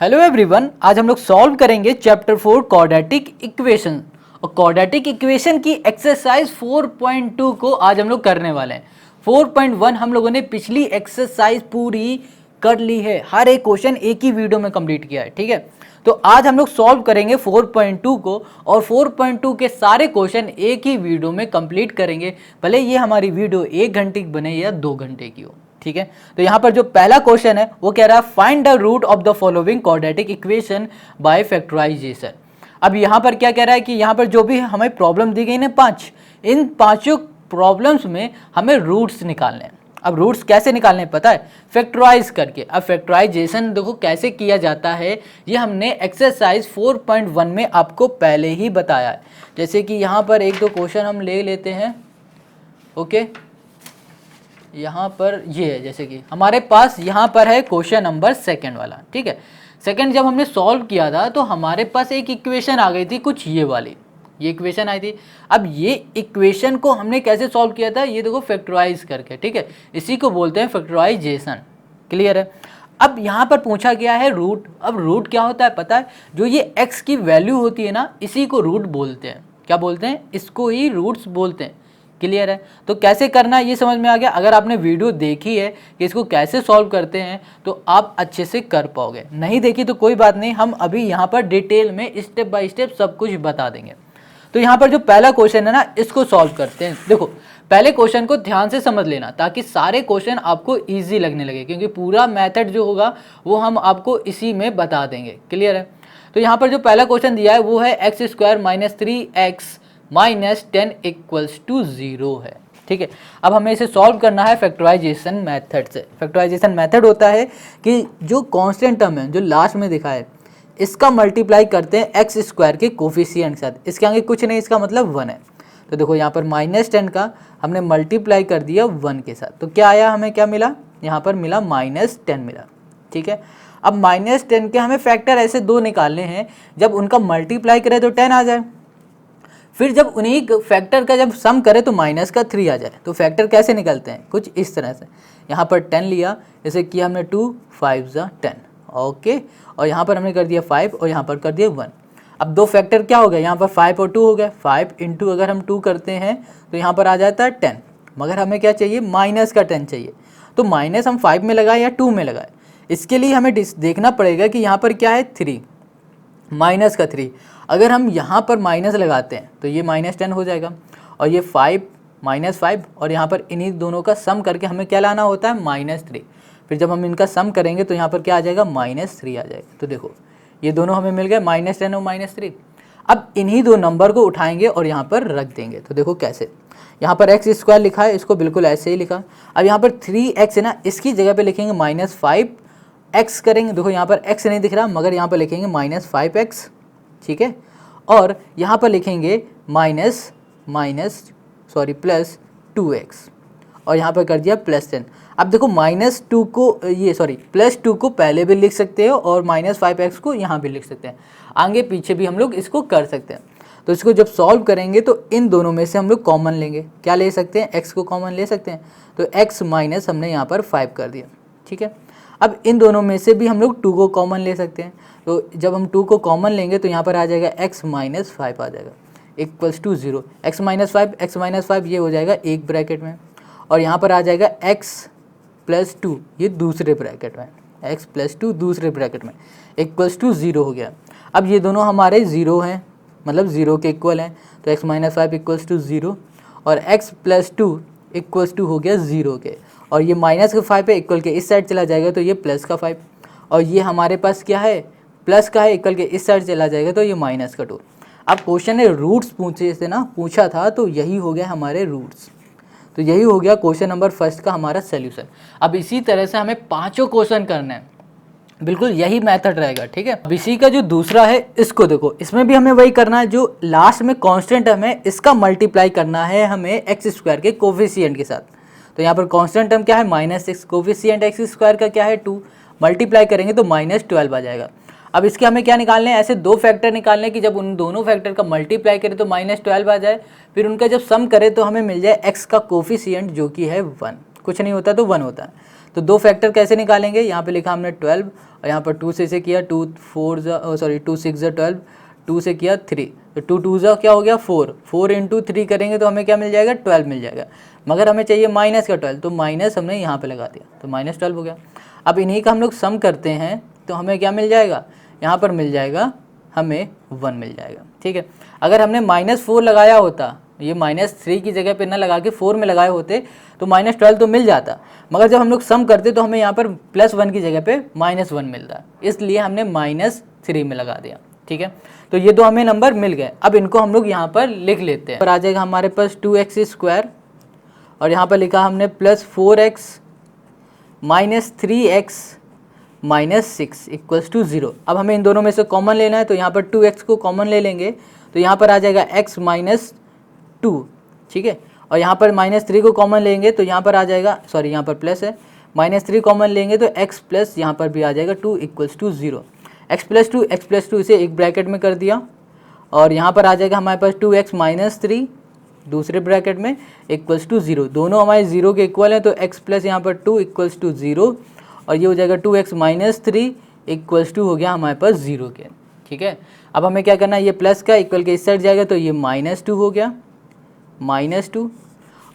Hello everyone, आज हम लोग सॉल्व करेंगे चैप्टर 4 क्वाड्रेटिक इक्वेशन। और क्वाड्रेटिक इक्वेशन की एक्सरसाइज 4.2 को आज हम लोग करने वाले हैं। 4.1 हम लोगों ने पिछली एक्सरसाइज पूरी कर ली है, हर एक क्वेश्चन एक ही वीडियो में कंप्लीट किया है। ठीक है, तो आज हम लोग सॉल्व करेंगे 4.2 को और 4.2 के सारे क्वेश्चन एक ही वीडियो में कंप्लीट करेंगे, भले ये हमारी वीडियो 1 घंटे की बने या 2 घंटे की हो। ठीक है, तो यहां पर जो पहला क्वेश्चन है वो कह रहा है find the root of the following quadratic equation by factorization. अब यहां पर क्या कह रहा है कि यहां पर जो भी हमें प्रॉब्लम दी गई ना 5, इन पांचों प्रॉब्लम्स में हमें रूट्स निकालने हैं। अब रूट्स कैसे निकालने पता है? फैक्टराइज करके। अब फैक्टराइजेशन देखो कैसे किया जाता है, ये हमने एक्सरसाइज 4.1 में आपको पहले ही बताया है। जैसे कि यहाँ पर एक दो क्वेश्चन हम ले लेते हैं। ओके, यहाँ पर ये है, जैसे कि हमारे पास यहाँ पर है क्वेश्चन नंबर सेकंड वाला। ठीक है, सेकंड जब हमने सॉल्व किया था तो हमारे पास एक इक्वेशन आ गई थी कुछ ये वाली, ये इक्वेशन आई थी। अब ये इक्वेशन को हमने कैसे सॉल्व किया था, ये देखो फैक्टराइज करके। ठीक है, इसी को बोलते हैं फैक्टराइजेशन। क्लियर है? अब यहाँ पर पूछा गया है रूट। अब रूट क्या होता है पता है? जो ये x की वैल्यू होती है ना, इसी को रूट बोलते हैं। क्या बोलते हैं? इसको ही रूट्स बोलते हैं। क्लियर है? तो कैसे करना है ये समझ में आ गया। अगर आपने वीडियो देखी है कि इसको कैसे सॉल्व करते हैं तो आप अच्छे से कर पाओगे। नहीं देखी तो कोई बात नहीं, हम अभी यहाँ पर डिटेल में स्टेप बाय स्टेप सब कुछ बता देंगे। तो यहाँ पर जो पहला क्वेश्चन है ना, इसको सॉल्व करते हैं। देखो, पहले क्वेश्चन को ध्यान से समझ लेना ताकि सारे क्वेश्चन आपको ईजी लगने लगे, क्योंकि पूरा मेथड जो होगा वो हम आपको इसी में बता देंगे। क्लियर है? तो यहाँ पर जो पहला क्वेश्चन दिया है वो है x square minus 3x minus 10 equals to 0 है। ठीक है, अब हमें इसे सॉल्व करना है फैक्टराइजेशन मेथड से। फैक्टराइजेशन मेथड होता है कि जो कांस्टेंट टर्म है जो लास्ट में दिखा है, इसका मल्टीप्लाई करते हैं एक्स स्क्वायर के कोफिशिएंट के साथ। इसके आगे कुछ नहीं, इसका मतलब 1 है। तो देखो यहाँ पर माइनस 10 का हमने मल्टीप्लाई कर दिया 1 के साथ, तो क्या आया, हमें क्या मिला, यहाँ पर मिला माइनस 10 मिला। ठीक है, अब माइनस 10 के हमें फैक्टर ऐसे दो निकालने हैं, जब उनका मल्टीप्लाई करें तो 10 आ जाए, फिर जब उन्हीं फैक्टर का जब सम करें तो माइनस का 3 आ जाए। तो फैक्टर कैसे निकलते हैं, कुछ इस तरह से। यहाँ पर 10 लिया, जैसे किया हमने 2 5 10। ओके, और यहाँ पर हमने कर दिया 5 और यहाँ पर कर दिया 1। अब दो फैक्टर क्या हो गया, यहाँ पर 5 और 2 हो गए। 5 इंटू अगर हम 2 करते हैं तो यहाँ पर आ जाता है 10, मगर हमें क्या चाहिए, माइनस का 10 चाहिए। तो माइनस हम 5 में लगाए या 2 में लगाए, इसके लिए हमें देखना पड़ेगा कि यहाँ पर क्या है, 3, माइनस का 3। अगर हम यहाँ पर माइनस लगाते हैं तो ये माइनस 10 हो जाएगा, और ये 5 माइनस 5, और यहाँ पर इन्हीं दोनों का सम करके हमें क्या लाना होता है, माइनस 3। फिर जब हम इनका सम करेंगे तो यहाँ पर क्या आ जाएगा, माइनस 3 आ जाएगा। तो देखो ये दोनों हमें मिल गए, माइनस 10 और माइनस 3। अब इन्हीं दो नंबर को उठाएंगे और यहाँ पर रख देंगे। तो देखो कैसे, यहाँ पर एक्स स्क्वायर लिखा है, इसको बिल्कुल ऐसे ही लिखा। अब यहाँ पर 3x है ना, इसकी जगह पे लिखेंगे माइनस 5x करेंगे। देखो यहाँ पर x नहीं दिख रहा, मगर यहाँ पर लिखेंगे माइनस 5x। ठीक है, और यहाँ पर लिखेंगे प्लस 2x, और यहाँ पर कर दिया प्लस 10। अब देखो माइनस 2 को प्लस 2 को पहले भी लिख सकते हो और माइनस 5x को यहाँ भी लिख सकते हैं, आगे पीछे भी हम लोग इसको कर सकते हैं। तो इसको जब सॉल्व करेंगे तो इन दोनों में से हम लोग कॉमन लेंगे। क्या ले सकते हैं, x को कॉमन ले सकते हैं, तो x माइनस हमने यहाँ पर 5 कर दिया। ठीक है, अब इन दोनों में से भी हम लोग 2 को कॉमन ले सकते हैं। तो जब हम 2 को कॉमन लेंगे तो यहाँ पर आ जाएगा x माइनस 5 आ जाएगा, इक्वल्स टू 0। x माइनस 5 ये हो जाएगा एक ब्रैकेट में, और यहाँ पर आ जाएगा x प्लस 2 ये दूसरे ब्रैकेट में, x प्लस 2 दूसरे ब्रैकेट में, इक्वल्स टू 0 हो गया। अब ये दोनों हमारे 0 हैं, मतलब 0 के इक्वल हैं, तो x माइनस 5 इक्वल्स टू 0, और x प्लस 2 इक्वल्स टू हो गया 0 के, और ये माइनस का 5 है, इक्वल के इस साइड चला जाएगा तो ये प्लस का 5, और ये हमारे पास क्या है, प्लस का है, इक्वल के इस साइड चला जाएगा तो ये माइनस का 2। अब क्वेश्चन ने रूट्स पूछा था, तो यही हो गया हमारे रूट्स। तो यही हो गया क्वेश्चन नंबर फर्स्ट का हमारा सोल्यूशन। अब इसी तरह से हमें पांचों क्वेश्चन करने हैं, बिल्कुल यही मेथड रहेगा। ठीक है, अब इसी का जो दूसरा है, इसको देखो, इसमें भी हमें वही करना है, जो लास्ट में कांस्टेंट टर्म है इसका मल्टीप्लाई करना है हमें एक्स स्क्वायर के कोफिशिएंट के साथ। तो यहाँ पर कांस्टेंट टर्म क्या है, -6, कोफिशिएंट एक्स स्क्वायर का क्या है 2, मल्टीप्लाई करेंगे तो -12 आ जाएगा। अब इसके हमें क्या निकालने हैं, ऐसे दो फैक्टर निकालने कि जब उन दोनों फैक्टर का मल्टीप्लाई करें तो -12 आ जाए, फिर उनका जब सम करें तो हमें मिल जाए x का कोफिशिएंट जो कि है 1, कुछ नहीं होता तो 1 होता है। तो दो फैक्टर कैसे निकालेंगे, यहाँ पे लिखा हमने 12 और यहाँ पर 2 से इसे किया 2 6 12, 2 से किया 3, तो 2 2 जा क्या हो गया 4, 4 इंटू 3 करेंगे तो हमें क्या मिल जाएगा 12 मिल जाएगा। मगर हमें चाहिए माइनस का 12, तो माइनस हमने यहाँ पे लगा दिया तो -12 हो गया। अब इन्हीं का हम लोग सम करते हैं तो हमें क्या मिल जाएगा, यहाँ पर मिल जाएगा हमें 1 मिल जाएगा। ठीक है, अगर हमने -4 लगाया होता, ये -3 की जगह पे ना लगा के 4 में लगाए होते तो -12 तो मिल जाता, मगर जब हम लोग सम करते तो हमें यहाँ पर +1 की जगह पे -1 मिलता, इसलिए हमने -3 में लगा दिया। ठीक है, तो ये दो हमें नंबर मिल गए। अब इनको हम लोग यहाँ पर लिख लेते हैं। पर आ जाएगा हमारे पास 2x² और यहाँ पर लिखा हमने +4x -3x -6 = 0। अब हमें इन दोनों में से कॉमन लेना है, तो यहाँ पर 2x को कॉमन ले लेंगे तो यहाँ पर आ जाएगा x -2। ठीक है, और यहाँ पर -3 को कॉमन लेंगे तो यहाँ पर आ जाएगा, सॉरी यहाँ पर प्लस है, -3 कॉमन लेंगे तो x प्लस यहाँ पर भी आ जाएगा 2 = 0। x + 2 इसे एक ब्रैकेट में कर दिया और यहाँ पर आ जाएगा हमारे पास 2x -3 दूसरे ब्रैकेट में = 0। दोनों हमारे 0 के इक्वल है तो x प्लस यहाँ पर 2 = 0 और ये हो जाएगा 2x -3 = हो गया हमारे पास 0 के। ठीक है, अब हमें क्या करना है, ये प्लस का इक्वल के इस साइड जाएगा तो ये -2 हो गया -2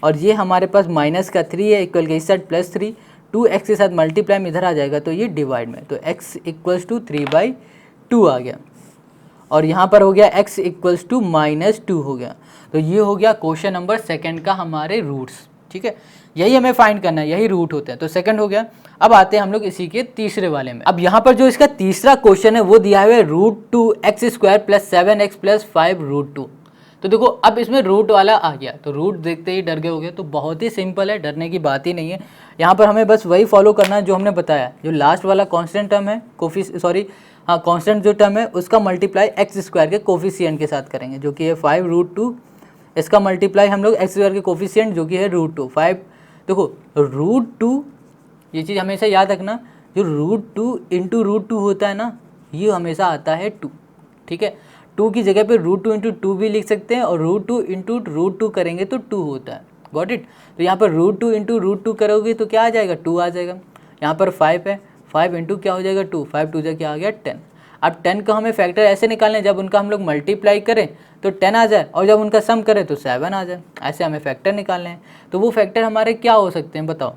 और ये हमारे पास माइनस का 3 है इक्वल के इस साइड +3, 2x के साथ मल्टीप्लाई में इधर आ जाएगा तो ये डिवाइड में, तो x = 3/2 आ गया और यहाँ पर हो गया x = -2 हो गया। तो ये हो गया क्वेश्चन नंबर 2 का हमारे रूट्स। ठीक है, यही हमें फाइंड करना है, यही रूट होते हैं, तो सेकंड हो गया। अब आते हैं हम लोग इसी के तीसरे वाले में। अब यहाँ पर जो इसका तीसरा क्वेश्चन है वो दिया हुआ है √2x² + 7x + 5 √2। तो देखो अब इसमें रूट वाला आ गया तो रूट देखते ही डर गए होगे, तो बहुत ही सिंपल है, डरने की बात ही नहीं है। यहाँ पर हमें बस वही फॉलो करना है जो हमने बताया, जो लास्ट वाला कांस्टेंट टर्म है कांस्टेंट जो टर्म है उसका मल्टीप्लाई x² के कोफिशिएंट के साथ करेंगे जो कि है 5√2, इसका मल्टीप्लाई हम लोग x² के कोफिशिएंट जो कि है √2 5। देखो √2 ये चीज़ हमेशा याद रखना, जो √2 × √2 होता है ना, ये हमेशा आता है 2। ठीक है, 2 की जगह पे √2 × 2 भी लिख सकते हैं और √2 × √2 करेंगे तो 2 होता है। गॉट इट, तो यहाँ पर √2 × √2 करोगे तो क्या आ जाएगा 2 आ जाएगा। यहाँ पर 5 है, 5 × क्या हो जाएगा 2, 5 2 क्या आ गया 10। अब 10 का हमें फैक्टर ऐसे निकालने जब उनका हम लोग मल्टीप्लाई करें तो 10 आ जाए और जब उनका सम करें तो 7 आ जाए, ऐसे हमें फैक्टर निकालने हैं। तो वो फैक्टर हमारे क्या हो सकते हैं बताओ,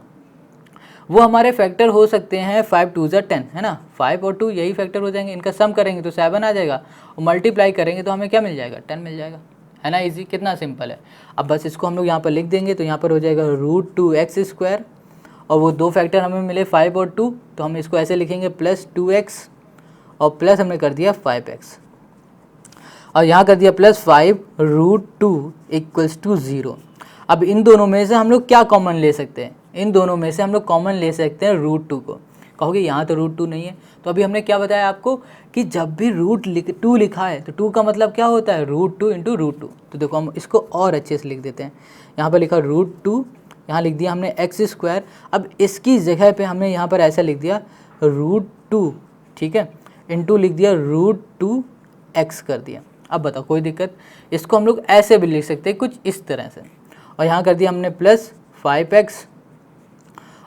वो हमारे फैक्टर हो सकते हैं 5 2 10 है ना, 5 और 2 यही फैक्टर हो जाएंगे, इनका सम करेंगे तो 7 आ जाएगा और मल्टीप्लाई करेंगे तो हमें क्या मिल जाएगा 10 मिल जाएगा, है ना। इजी, कितना सिंपल है। अब बस इसको हम लोग यहाँ पर लिख देंगे तो यहाँ पर हो जाएगा √2x² और वो दो फैक्टर हमें मिले 5 और 2, तो हम इसको ऐसे लिखेंगे +2x और प्लस हमने कर दिया 5x और यहाँ कर दिया +5 √2 = 0। अब इन दोनों में से हम लोग क्या कॉमन ले सकते हैं, इन दोनों में से हम लोग कॉमन ले सकते हैं √2 को। कहोगे यहाँ तो √2 नहीं है, तो अभी हमने क्या बताया आपको कि जब भी √2 लिखा है तो 2 का मतलब क्या होता है √2 × √2। तो देखो हम इसको और अच्छे से लिख देते हैं, यहाँ पर लिखा √2, यहाँ लिख दिया हमने x²। अब इसकी जगह पे हमने यहाँ पर ऐसा लिख दिया √2, ठीक है, इंटू लिख दिया √2x कर दिया। अब बताओ कोई दिक्कत, इसको हम लोग ऐसे भी लिख सकते हैं कुछ इस तरह से, और यहाँ कर दिया हमने +5x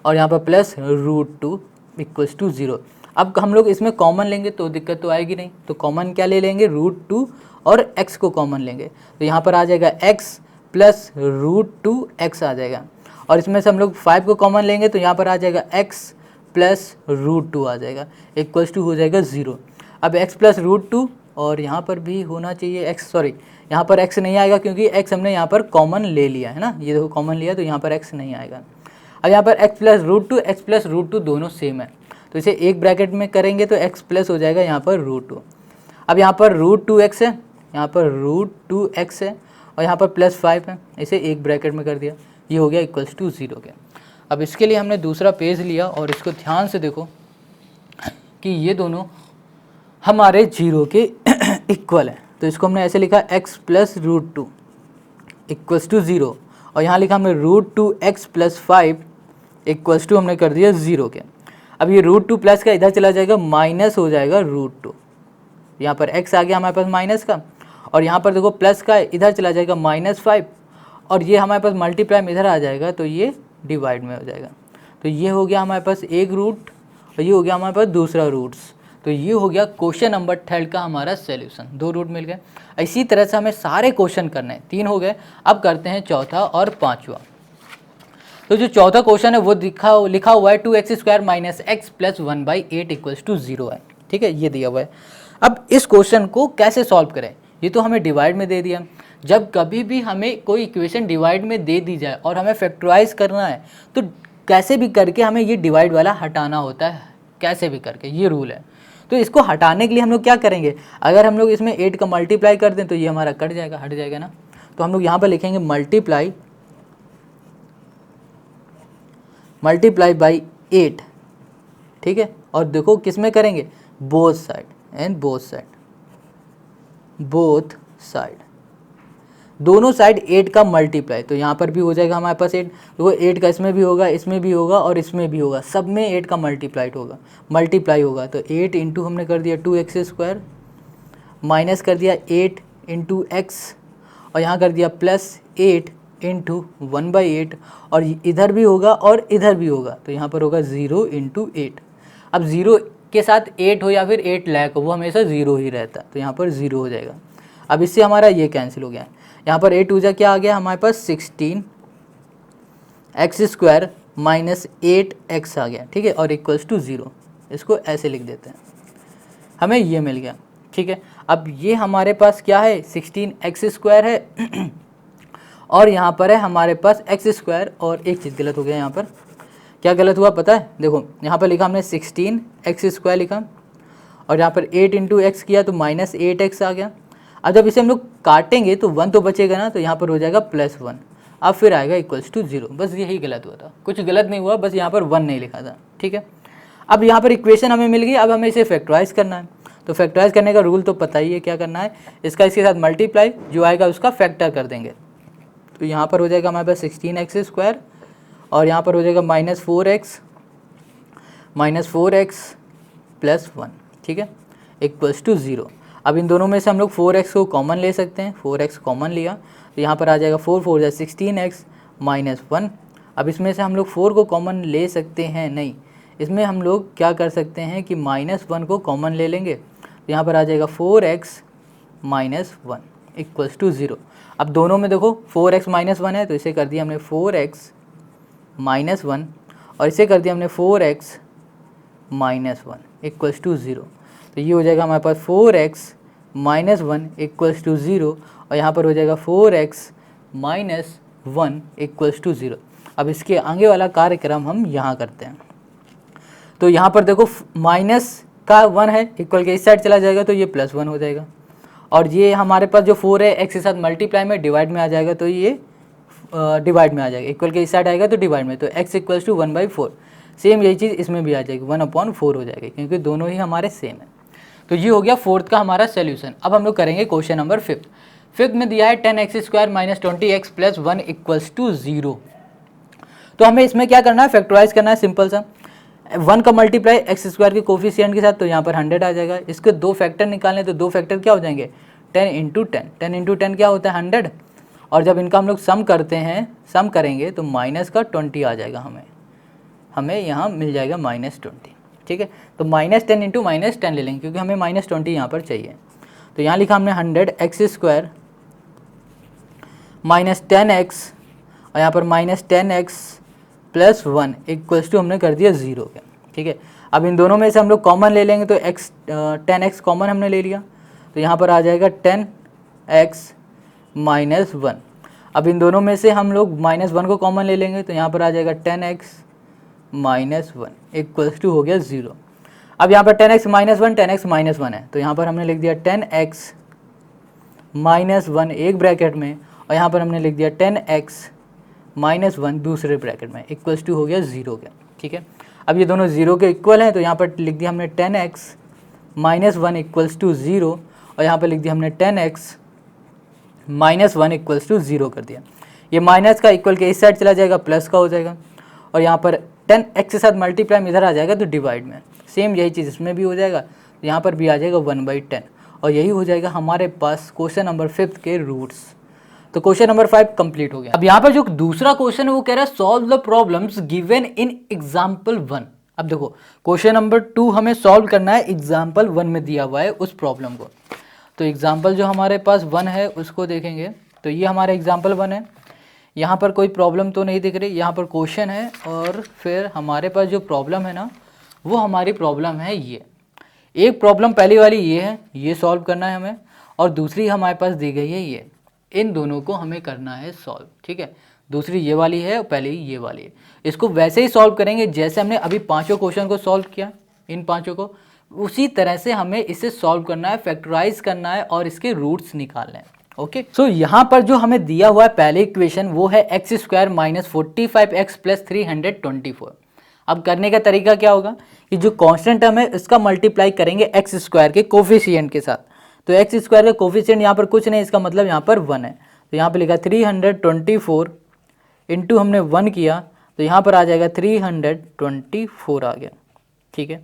और यहाँ पर +√2 = 0। अब हम लोग इसमें कॉमन लेंगे तो दिक्कत तो आएगी नहीं, तो कॉमन क्या ले लेंगे √2 और x को कॉमन लेंगे तो यहाँ पर आ जाएगा x + √2x आ जाएगा, और इसमें से हम लोग 5 को कॉमन लेंगे तो यहाँ पर आ जाएगा x + √2 आ जाएगा = हो जाएगा 0। अब x + √2 और यहाँ पर भी होना चाहिए x, सॉरी यहाँ पर x नहीं आएगा क्योंकि x हमने यहाँ पर कॉमन ले लिया है ना, ये देखो कॉमन लिया तो यहाँ पर x नहीं आएगा। अब यहाँ पर x + √2 दोनों सेम है तो इसे एक ब्रैकेट में करेंगे तो x प्लस हो जाएगा यहाँ पर √2। अब यहाँ पर √2x है, यहाँ पर √2x है और यहाँ पर +5 है, इसे एक ब्रैकेट में कर दिया, ये हो गया = 0 के। अब इसके लिए हमने दूसरा पेज लिया और इसको ध्यान से देखो कि ये दोनों हमारे 0 के इक्वल है, तो इसको हमने ऐसे लिखा x + √2 = 0 और यहाँ लिखा हमने √2x + 5 हमने कर दिया 0 के। अब ये √2 प्लस का इधर चला जाएगा, माइनस हो जाएगा √2, यहाँ पर x आ गया हमारे पास माइनस का, और यहाँ पर देखो प्लस का इधर चला जाएगा -5 और ये हमारे पास मल्टीप्लाई में इधर आ जाएगा तो ये डिवाइड में हो जाएगा। तो ये हो गया हमारे पास एक रूट और ये हो गया हमारे पास दूसरा रूट्स। तो ये हो गया क्वेश्चन नंबर 3 का हमारा सॉल्यूशन, 2 रूट मिल गए। इसी तरह से हमें सारे क्वेश्चन करने हैं, 3 हो गए। अब करते हैं चौथा और पांचवा। तो जो चौथा क्वेश्चन है वो लिखा हुआ है 2x² minus x plus 1/8 equals to 0 है। ठीक है, ये दिया हुआ है। अब इस क्वेश्चन को कैसे सॉल्व करें, ये तो हमें डिवाइड में दे दिया। जब कभी भी हमें कोई इक्वेशन डिवाइड में दे दी जाए और हमें फैक्टराइज करना है तो कैसे भी करके हमें ये डिवाइड वाला हटाना होता है, कैसे भी करके, ये रूल है। तो इसको हटाने के लिए हम लोग क्या करेंगे, अगर हम लोग इसमें 8 का मल्टीप्लाई कर दें तो ये हमारा कट जाएगा, हट जाएगा ना। तो हम लोग यहाँ पर लिखेंगे मल्टीप्लाई बाई 8। ठीक है, और देखो किस में करेंगे, बोथ साइड, दोनों साइड 8 का मल्टीप्लाई। तो यहाँ पर भी हो जाएगा हमारे पास 8, देखो 8 का इसमें भी होगा, इसमें भी होगा और इसमें भी होगा, सब में 8 का मल्टीप्लाई होगा। तो 8 इंटू हमने कर दिया 2x² माइनस कर दिया 8 इंटू एक्स और यहाँ कर दिया प्लस 8 इंटू 1/8 और इधर भी होगा और इधर भी होगा। तो यहाँ पर होगा 0 इंटू 8। अब 0 के साथ 8 हो या फिर 8 लैक हो, वो हमेशा 0 ही रहता है, तो यहाँ पर 0 हो जाएगा। अब इससे हमारा ये कैंसिल हो गया। यहाँ पर 8 2 क्या आ गया हमारे पास 16x² माइनस 8x आ गया। ठीक है, और इक्वल्स टू 0। इसको ऐसे लिख देते हैं, हमें ये मिल गया। ठीक है, अब ये हमारे पास क्या है, 16x² है और यहाँ पर है हमारे पास x²। और एक चीज़ गलत हो गया, यहाँ पर क्या गलत हुआ पता है, देखो यहाँ पर लिखा हमने 16x² लिखा और यहाँ पर 8 इंटू एक्स किया तो माइनस 8x आ गया। अब जब इसे हम लोग काटेंगे तो 1 तो बचेगा ना, तो यहाँ पर हो जाएगा +1। अब फिर आएगा इक्वल्स टू 0। बस यही गलत हुआ था, कुछ गलत नहीं हुआ, बस यहाँ पर 1 नहीं लिखा था। ठीक है, अब यहाँ पर इक्वेशन हमें मिल गई। अब हमें इसे फैक्टराइज करना है। तो फैक्टराइज करने का रूल तो पता ही है, क्या करना है, इसका इसके साथ मल्टीप्लाई, जो आएगा उसका फैक्टर कर देंगे। तो यहाँ पर हो जाएगा हमारे पास 16x² और यहाँ पर हो जाएगा -4x प्लस 1। ठीक है, इक्वल्स टू 0। अब इन दोनों में से हम लोग 4x को कॉमन ले सकते हैं, 4x कॉमन लिया तो यहाँ पर आ जाएगा 4 4 जा 16x माइनस 1। अब इसमें से हम लोग 4 को कॉमन ले सकते हैं, नहीं, इसमें हम लोग क्या कर सकते हैं कि -1 को कॉमन ले लेंगे। तो यहाँ पर आ जाएगा 4x माइनस 1 इक्वल्स टू 0। अब दोनों में देखो 4x माइनस 1 है तो इसे कर दिया हमने 4x माइनस 1 और इसे कर दिया हमने 4x माइनस 1 इक्वल्स टू 0। तो ये हो जाएगा हमारे पास 4x माइनस 1 इक्वल्स टू 0 और यहाँ पर हो जाएगा 4x माइनस 1 इक्वल्स टू 0। अब इसके आगे वाला कार्यक्रम हम यहाँ करते हैं। तो यहाँ पर देखो माइनस का 1 है, इक्वल के इस साइड चला जाएगा तो ये +1 हो जाएगा और ये हमारे पास जो 4 है x के साथ मल्टीप्लाई में डिवाइड में आ जाएगा, तो ये डिवाइड में आ जाएगा, इक्वल के इस साइड आएगा तो डिवाइड में, तो x इक्वल्स टू 1/4। सेम यही चीज़ इसमें भी आ जाएगी, 1/4 हो जाएगी, क्योंकि दोनों ही हमारे सेम है। तो ये हो गया 4th का हमारा सोल्यूशन। अब हम लोग करेंगे क्वेश्चन नंबर 5th में दिया है 10x² minus 20x plus 1 equals to 0। तो हमें इसमें क्या करना है, फैक्टराइज करना है, सिंपल सा 1 का मल्टीप्लाई x² के कोफिशिएंट के साथ, तो यहाँ पर 100 आ जाएगा। इसके 2 फैक्टर निकालने, तो 2 फैक्टर क्या हो जाएंगे, 10 इंटू 10 क्या होता है 100, और जब इनका हम लोग सम करेंगे तो माइनस का 20 आ जाएगा, हमें यहाँ मिल जाएगा -20। ठीक है, तो -10 इंटू -10 ले लेंगे क्योंकि हमें -20 यहाँ पर चाहिए। तो यहाँ लिखा हमने 100x² माइनस 10x और यहाँ पर -10x प्लस 1 इक्वल्स टू हमने कर दिया 0 के। ठीक है, अब इन दोनों में से हम लोग कॉमन ले लेंगे, तो 10x कॉमन हमने ले लिया, तो यहाँ पर आ जाएगा 10x माइनस 1। अब इन दोनों में से हम लोग -1 को कॉमन ले लेंगे, तो यहाँ पर आ जाएगा 10x माइनस 1 इक्वल्स टू हो गया 0। अब यहाँ पर 10x माइनस 1 है, तो यहाँ पर हमने लिख दिया 10x माइनस 1 एक ब्रैकेट में और यहाँ पर हमने लिख दिया 10x माइनस 1 दूसरे ब्रैकेट में, इक्वल्स टू हो गया 0 के। ठीक है, अब ये दोनों 0 के इक्वल हैं, तो यहाँ पर लिख दिया हमने 10x माइनस 1 इक्वल्स टू 0 और यहाँ पर लिख दिया हमने 10x माइनस 1 इक्वल्स टू 0 कर दिया। ये माइनस का इक्वल के इस साइड चला जाएगा, प्लस का हो जाएगा और यहाँ पर 10x के साथ मल्टीप्लाई इधर आ जाएगा तो डिवाइड में, सेम यही चीज़ इसमें भी हो जाएगा, तो यहाँ पर भी आ जाएगा 1/10 और यही हो जाएगा हमारे पास क्वेश्चन नंबर 5th के रूट्स। तो क्वेश्चन नंबर 5 कंप्लीट हो गया। अब यहाँ पर जो दूसरा क्वेश्चन है वो कह रहा है solve the problems given in example 1। अब देखो क्वेश्चन नंबर 2 हमें सॉल्व करना है एग्जाम्पल 1 में दिया हुआ है उस प्रॉब्लम को। तो एग्जाम्पल जो हमारे पास 1 है उसको देखेंगे। तो ये हमारा एग्जाम्पल 1 है, यहाँ पर कोई प्रॉब्लम तो नहीं दिख रही, यहाँ पर क्वेश्चन है और फिर हमारे पास जो प्रॉब्लम है ना वो हमारी प्रॉब्लम है ये। एक प्रॉब्लम पहली वाली ये है, ये सॉल्व करना है हमें, और दूसरी हमारे पास दी गई है ये। इन दोनों को हमें करना है सॉल्व, ठीक है। दूसरी ये वाली है और पहले ये वाली है। इसको वैसे ही सॉल्व करेंगे जैसे हमने अभी पांचों क्वेश्चन को सॉल्व किया, इन पांचों को उसी तरह से हमें इसे सॉल्व करना है, फैक्टराइज करना है और इसके रूट्स निकालने हैं। ओके, सो यहाँ पर जो हमें दिया हुआ है पहले इक्वेशन वो है x square minus 45x plus 324। अब करने का तरीका क्या होगा कि जो कांस्टेंट टर्म है इसका मल्टीप्लाई करेंगे एक्स स्क्वायर के कोफिशिएंट के साथ। तो एक्स स्क्वायर का कोफिशिएंट यहाँ पर कुछ नहीं, इसका मतलब यहाँ पर 1 है। तो यहाँ पर लिखा 324 इंटू हमने 1 किया तो यहाँ पर आ जाएगा 324 आ गया, ठीक है।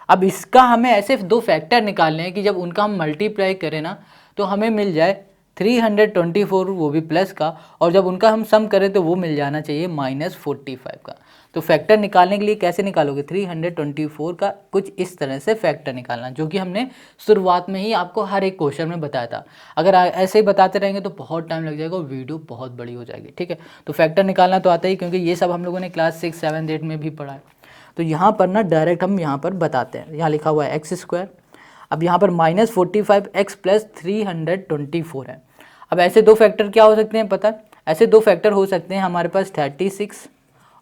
अब इसका हमें ऐसे दो फैक्टर निकालने हैं कि जब उनका हम मल्टीप्लाई करें ना तो हमें मिल जाए 324 वो भी प्लस का, और जब उनका हम सम करें तो वो मिल जाना चाहिए -45 का। तो फैक्टर निकालने के लिए कैसे निकालोगे, 324 का कुछ इस तरह से फैक्टर निकालना, जो कि हमने शुरुआत में ही आपको हर एक क्वेश्चन में बताया था। अगर ऐसे ही बताते रहेंगे तो बहुत टाइम लग जाएगा और वीडियो बहुत बड़ी हो जाएगी, ठीक है। तो फैक्टर निकालना तो आता ही, क्योंकि ये सब हम लोगों ने क्लास 6, 7, 8 में भी पढ़ा है। तो यहाँ पर ना डायरेक्ट हम यहाँ पर बताते हैं। यहाँ लिखा हुआ है एक्स स्क्वायर, अब यहाँ पर -45x प्लस 324 है। अब ऐसे दो फैक्टर क्या हो सकते हैं पता है, ऐसे दो फैक्टर हो सकते हैं हमारे पास 36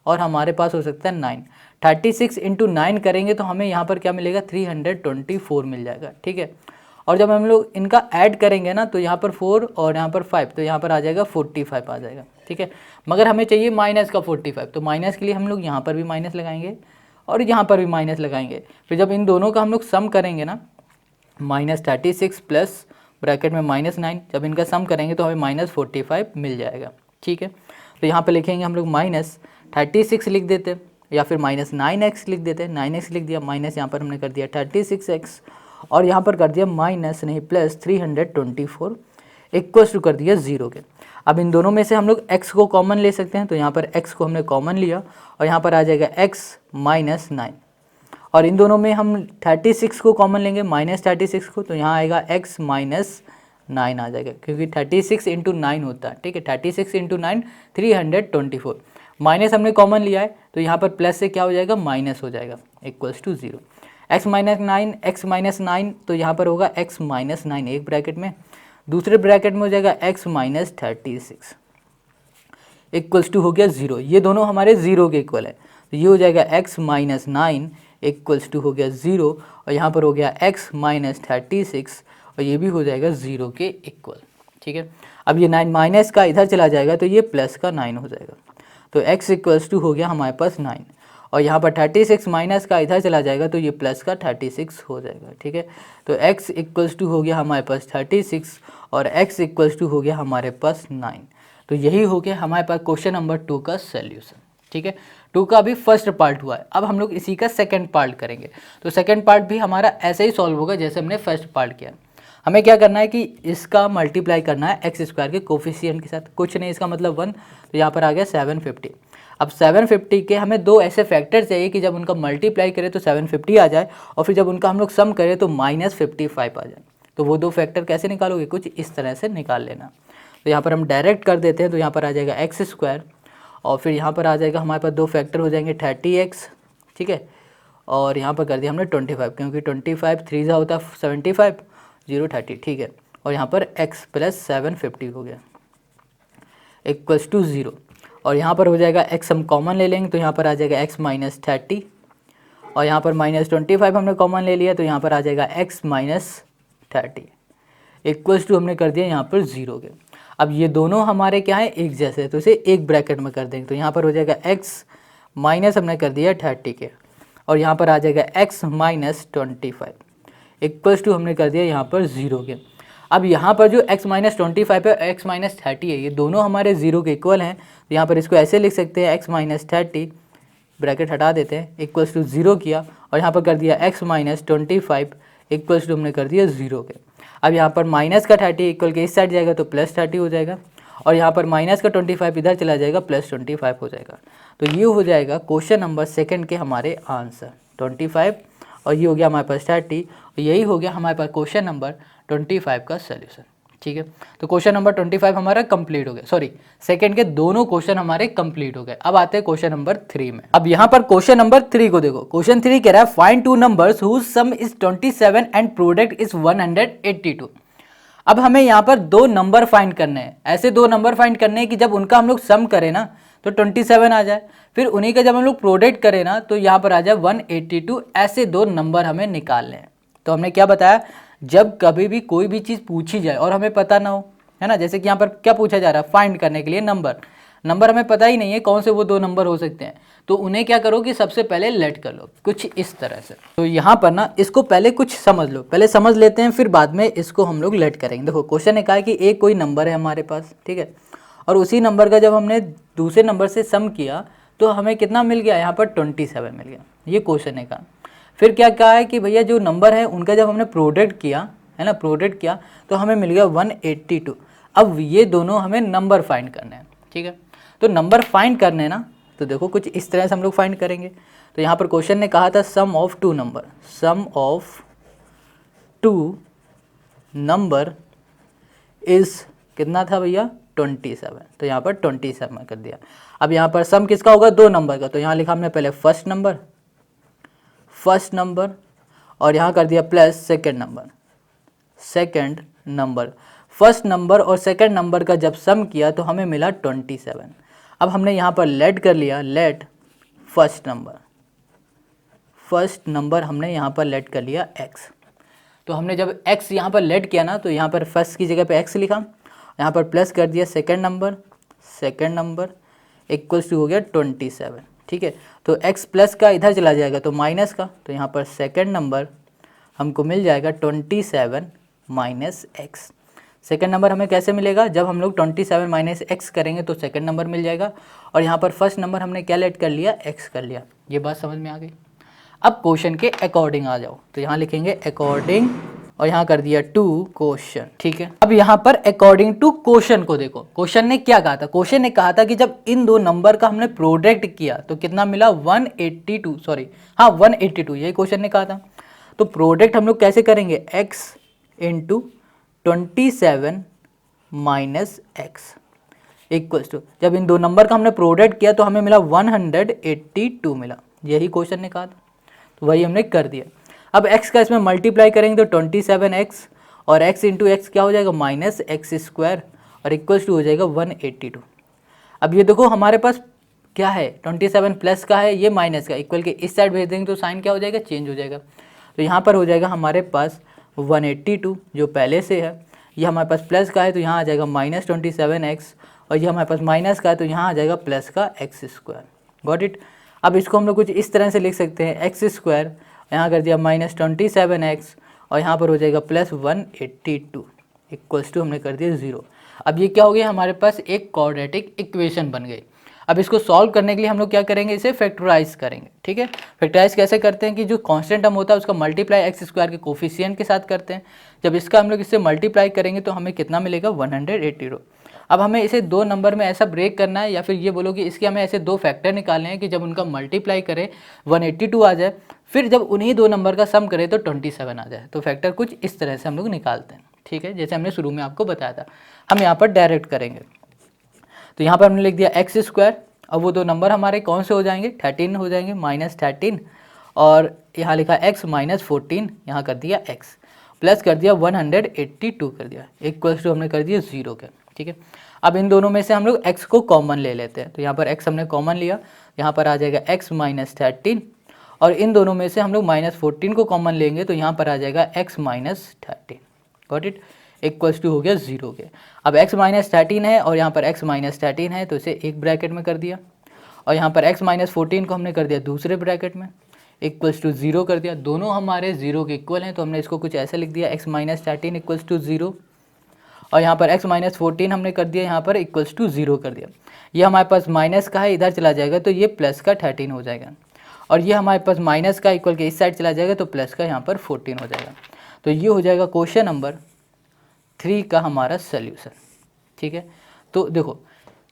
और हमारे पास हो सकता है 9। 36 इंटू 9 करेंगे तो हमें यहाँ पर क्या मिलेगा, 324 मिल जाएगा, ठीक है। और जब हम लोग इनका ऐड करेंगे ना तो यहाँ पर 4 और यहाँ पर 5, तो यहाँ पर आ जाएगा 45 आ जाएगा, ठीक है। मगर हमें चाहिए माइनस का 45, तो माइनस के लिए हम लोग यहाँ पर भी माइनस लगाएंगे और यहाँ पर भी माइनस लगाएंगे। फिर जब इन दोनों का हम लोग सम करेंगे ना, -36 प्लस ब्रैकेट में -9, जब इनका सम करेंगे तो हमें -45 मिल जाएगा, ठीक है। तो यहाँ पे लिखेंगे हम लोग -36 लिख देते या फिर -9x लिख देते। 9x लिख दिया, माइनस यहाँ पर हमने कर दिया 36x और यहाँ पर कर दिया माइनस नहीं प्लस 324 इक्वल्स टू कर दिया 0 के। अब इन दोनों में से हम लोग x को कॉमन ले सकते हैं, तो यहाँ पर x को हमने कॉमन लिया और यहाँ पर आ जाएगा x -9, और इन दोनों में हम 36 को कॉमन लेंगे -36 को, तो यहाँ आएगा x -9 आ जाएगा, क्योंकि 36 इंटू 9 होता है, ठीक है। 36 इंटू 9 324, माइनस हमने कॉमन लिया है तो यहाँ पर प्लस से क्या हो जाएगा, माइनस हो जाएगा इक्वल्स टू 0। x -9 तो यहाँ पर होगा x -9 एक ब्रैकेट में, दूसरे ब्रैकेट में हो जाएगा x -36 इक्वल्स टू हो गया 0। ये दोनों हमारे 0 के इक्वल है, तो ये हो जाएगा x -9 इक्वल्स टू हो गया 0, और यहाँ पर हो गया x -36 और ये भी हो जाएगा 0 के इक्वल, ठीक है। अब ये 9 माइनस का इधर चला जाएगा तो ये प्लस का 9 हो जाएगा, तो x इक्वल्स टू हो गया हमारे पास 9, और यहाँ पर 36 माइनस का इधर चला जाएगा तो ये प्लस का 36 हो जाएगा, ठीक है। तो x इक्वल्स टू हो गया हमारे पास 36 और x इक्वल्स टू हो गया हमारे पास 9। तो यही हो गया हमारे पास क्वेश्चन नंबर 2 का सॉल्यूशन, ठीक है। 2 का अभी फर्स्ट पार्ट हुआ है, अब हम लोग इसी का सेकंड पार्ट करेंगे। तो सेकंड पार्ट भी हमारा ऐसे ही सॉल्व होगा जैसे हमने फर्स्ट पार्ट किया। हमें क्या करना है कि इसका मल्टीप्लाई करना है एक्स स्क्वायर के कोफिशिएंट के साथ, कुछ नहीं इसका मतलब 1, तो यहाँ पर आ गया 750। अब 750 के हमें दो ऐसे फैक्टर चाहिए कि जब उनका मल्टीप्लाई करें तो 750 आ जाए और फिर जब उनका हम लोग सम करें तो -55 आ जाए। तो वो दो फैक्टर कैसे निकालोगे, कुछ इस तरह से निकाल लेना। तो यहाँ पर हम डायरेक्ट कर देते हैं, तो यहाँ पर आ जाएगा एक्स स्क्वायर और फिर यहाँ पर आ जाएगा हमारे पास दो फैक्टर हो जाएंगे 30x, ठीक है, और यहाँ पर कर दिया हमने 25, क्योंकि 25 3 होता है 75, 0 30, ठीक है। और यहाँ पर x प्लस 750 हो गया इक्वल्स टू 0, और यहाँ पर हो जाएगा x हम कॉमन ले लेंगे तो यहाँ पर आ जाएगा x -30, और यहाँ पर -25 हमने कॉमन ले लिया तो यहाँ पर आ जाएगा x -30 इक्वल्स टू हमने कर दिया यहाँ पर 0 के। अब ये दोनों हमारे क्या है, एक जैसे, तो इसे एक ब्रैकेट में कर देंगे, तो यहाँ पर हो जाएगा x माइनस हमने कर दिया 30 के, और यहाँ पर आ जाएगा x -25 इक्वल्स टू हमने कर दिया यहाँ पर 0 के। अब यहाँ पर जो x -25 है x -30 है, ये दोनों हमारे 0 के इक्वल हैं, तो यहाँ पर इसको ऐसे लिख सकते हैं x -30 ब्रैकेट हटा देते हैं इक्वल्स टू 0 किया, और यहाँ पर कर दिया x -25 इक्वल्स टू हमने कर दिया 0 के। अब यहाँ पर माइनस का 30 इक्वल के इस साइड जाएगा तो +30 हो जाएगा, और यहाँ पर माइनस का 25 इधर चला जाएगा, प्लस 25 हो जाएगा। तो ये हो जाएगा क्वेश्चन नंबर सेकंड के हमारे आंसर 25, और ये हो गया हमारे पास 30, यही हो गया हमारे पास क्वेश्चन नंबर 25 का सोल्यूशन। ठीक है, तो क्वेश्चन नंबर 25 हमारा कंप्लीट हो गया, सॉरी सेकंड के दोनों क्वेश्चन हमारे कंप्लीट हो गए। अब आते हैं क्वेश्चन नंबर 3 में। अब यहाँ पर क्वेश्चन नंबर 3 को देखो, क्वेश्चन 3 कह रहा है find two numbers whose sum is 27 and product is 182। अब हमें यहाँ पर दो नंबर फाइंड करने हैं, ऐसे दो नंबर फाइंड करने हैं कि जब उनका हम लोग सम करें ना तो 27 आ जाए, फिर उन्हीं का जब हम लोग प्रोडक्ट करें ना तो यहाँ पर आ जाए 182। ऐसे दो नंबर हमें निकालने हैं। तो हमने क्या बताया, जब कभी भी कोई भी चीज़ पूछी जाए और हमें पता ना हो, है ना, जैसे कि यहाँ पर क्या पूछा जा रहा है, फाइंड करने के लिए नंबर हमें पता ही नहीं है कौन से वो दो नंबर हो सकते हैं, तो उन्हें क्या करो कि सबसे पहले लेट कर लो कुछ इस तरह से। तो यहाँ पर ना इसको पहले कुछ समझ लो, पहले समझ लेते हैं, फिर बाद में इसको हम लोग लेट करेंगे। देखो क्वेश्चन ने कहा कि एक कोई नंबर है हमारे पास, ठीक है, और उसी नंबर का जब हमने दूसरे नंबर से सम किया तो हमें कितना मिल गया, यहाँ पर 27 मिल गया, ये क्वेश्चन ने कहा। फिर क्या कहा है कि भैया जो नंबर है उनका जब हमने प्रोडक्ट किया, है ना, प्रोडक्ट किया तो हमें मिल गया 182। अब ये दोनों हमें नंबर फाइंड करने हैं, ठीक है। तो नंबर फाइंड करने हैं ना, तो देखो कुछ इस तरह से हम लोग फाइंड करेंगे। तो यहाँ पर क्वेश्चन ने कहा था sum of two number, sum of two number is कितना था भैया, 27। तो यहाँ पर 27 कर दिया। अब यहाँ पर सम किसका होगा, दो नंबर का, तो यहाँ लिखा हमने पहले फर्स्ट नंबर और यहाँ कर दिया plus second number. First number और सेकंड नंबर का जब सम किया तो हमें मिला 27। अब हमने यहाँ पर लेट कर लिया, लेट फर्स्ट नंबर हमने यहाँ पर लेट कर लिया x। तो हमने जब x यहाँ पर लेट किया ना तो यहाँ पर फर्स्ट की जगह पे x लिखा, यहाँ पर प्लस कर दिया सेकंड नंबर इक्वल्स टू हो गया 27, ठीक है। तो x प्लस का इधर चला जाएगा तो माइनस का, तो यहाँ पर सेकंड नंबर हमको मिल जाएगा 27 माइनस x। सेकंड नंबर हमें कैसे मिलेगा, जब हम लोग 27 माइनस x करेंगे तो सेकंड नंबर मिल जाएगा। और यहाँ पर फर्स्ट नंबर हमने क्या लेट कर लिया, x कर लिया। ये बात समझ में आ गई। अब क्वेश्चन के अकॉर्डिंग आ जाओ, तो यहाँ लिखेंगे अकॉर्डिंग और यहाँ कर दिया टू क्वेश्चन, ठीक है। अब यहाँ पर अकॉर्डिंग टू क्वेश्चन को देखो, क्वेश्चन ने क्या कहा था, क्वेश्चन ने कहा था कि जब इन दो नंबर का हमने प्रोडक्ट किया तो कितना मिला 182, सॉरी हाँ 182, यही क्वेश्चन ने कहा था। तो प्रोडक्ट हम लोग कैसे करेंगे, x into 27 minus x equals to, जब इन दो नंबर का हमने प्रोडक्ट किया तो हमें मिला 182 मिला, यही क्वेश्चन ने कहा था, तो वही हमने कर दिया। अब x का इसमें मल्टीप्लाई करेंगे तो 27x और x इंटू एक्स क्या हो जाएगा, माइनस एक्स स्क्वायर और इक्वल्स टू हो जाएगा 182। अब ये देखो हमारे पास क्या है, 27 प्लस का है, ये माइनस का, इक्वल के इस साइड भेज देंगे तो साइन क्या हो जाएगा, चेंज हो जाएगा। तो यहाँ पर हो जाएगा हमारे पास 182 जो पहले से है, ये हमारे पास प्लस का है तो यहाँ आ जाएगा माइनस 27x, और ये हमारे पास माइनस का है तो यहाँ आ जाएगा प्लस का एक्स स्क्वायर। Got it. अब इसको हम लोग कुछ इस तरह से लिख सकते हैं, एक्स स्क्वायर यहाँ कर दिया माइनस 27x और यहाँ पर हो जाएगा प्लस 182 इक्वल्स टू हमने कर दिया 0। अब ये क्या हो गया, हमारे पास एक क्वाड्रेटिक इक्वेशन बन गई। अब इसको सॉल्व करने के लिए हम लोग क्या करेंगे, इसे फैक्टराइज करेंगे, ठीक है। फैक्टराइज कैसे करते हैं कि जो कांस्टेंट टर्म होता है उसका मल्टीप्लाई एक्स स्क्वायर के कोफिशिएंट के साथ करते हैं। जब इसका हम लोग इससे मल्टीप्लाई करेंगे तो हमें कितना मिलेगा, 180। अब हमें इसे दो नंबर में ऐसा ब्रेक करना है, या फिर ये बोलो कि इसके हमें ऐसे दो फैक्टर निकालने हैं कि जब उनका मल्टीप्लाई करें 182 आ जाए, फिर जब उन्हीं दो नंबर का सम करें तो 27 आ जाए। तो फैक्टर कुछ इस तरह से हम लोग निकालते हैं, ठीक है, जैसे हमने शुरू में आपको बताया था। हम यहाँ पर डायरेक्ट करेंगे, तो यहाँ पर हमने लिख दिया एक्स स्क्वायर। अब वो दो नंबर हमारे कौन से हो जाएंगे, 13 हो जाएंगे, माइनस 13, और यहाँ लिखा x माइनस 14, यहाँ कर दिया x, प्लस कर दिया 182 कर दिया, इक्वल्स टू हमने कर दिया 0 के, ठीक है। अब इन दोनों में से हम लोग x को कॉमन ले लेते हैं, तो यहाँ पर x हमने कॉमन लिया, यहाँ पर आ जाएगा x माइनस 13, और इन दोनों में से हम लोग माइनस 14 को कॉमन लेंगे तो यहाँ पर आ जाएगा x minus 13। Got it. Equals to हो गया 0 के। अब x माइनस 13 है और यहाँ पर x माइनस 13 है तो इसे एक ब्रैकेट में कर दिया, और यहाँ पर x माइनस 14 को हमने कर दिया दूसरे ब्रैकेट में, इक्वल्स टू 0 कर दिया। दोनों हमारे 0 के इक्वल हैं तो हमने इसको कुछ ऐसे लिख दिया, x माइनस 13 इक्वल्स टू 0, और यहाँ पर x माइनस 14 हमने कर दिया यहाँ पर इक्वल्स टू 0 कर दिया। ये हमारे पास माइनस का है, इधर चला जाएगा तो ये प्लस का 13 हो जाएगा, और ये हमारे पास माइनस का इक्वल के इस साइड चला जाएगा तो प्लस का यहाँ पर 14 हो जाएगा। तो ये हो जाएगा क्वेश्चन नंबर 3 का हमारा सल्यूशन, ठीक है। तो देखो,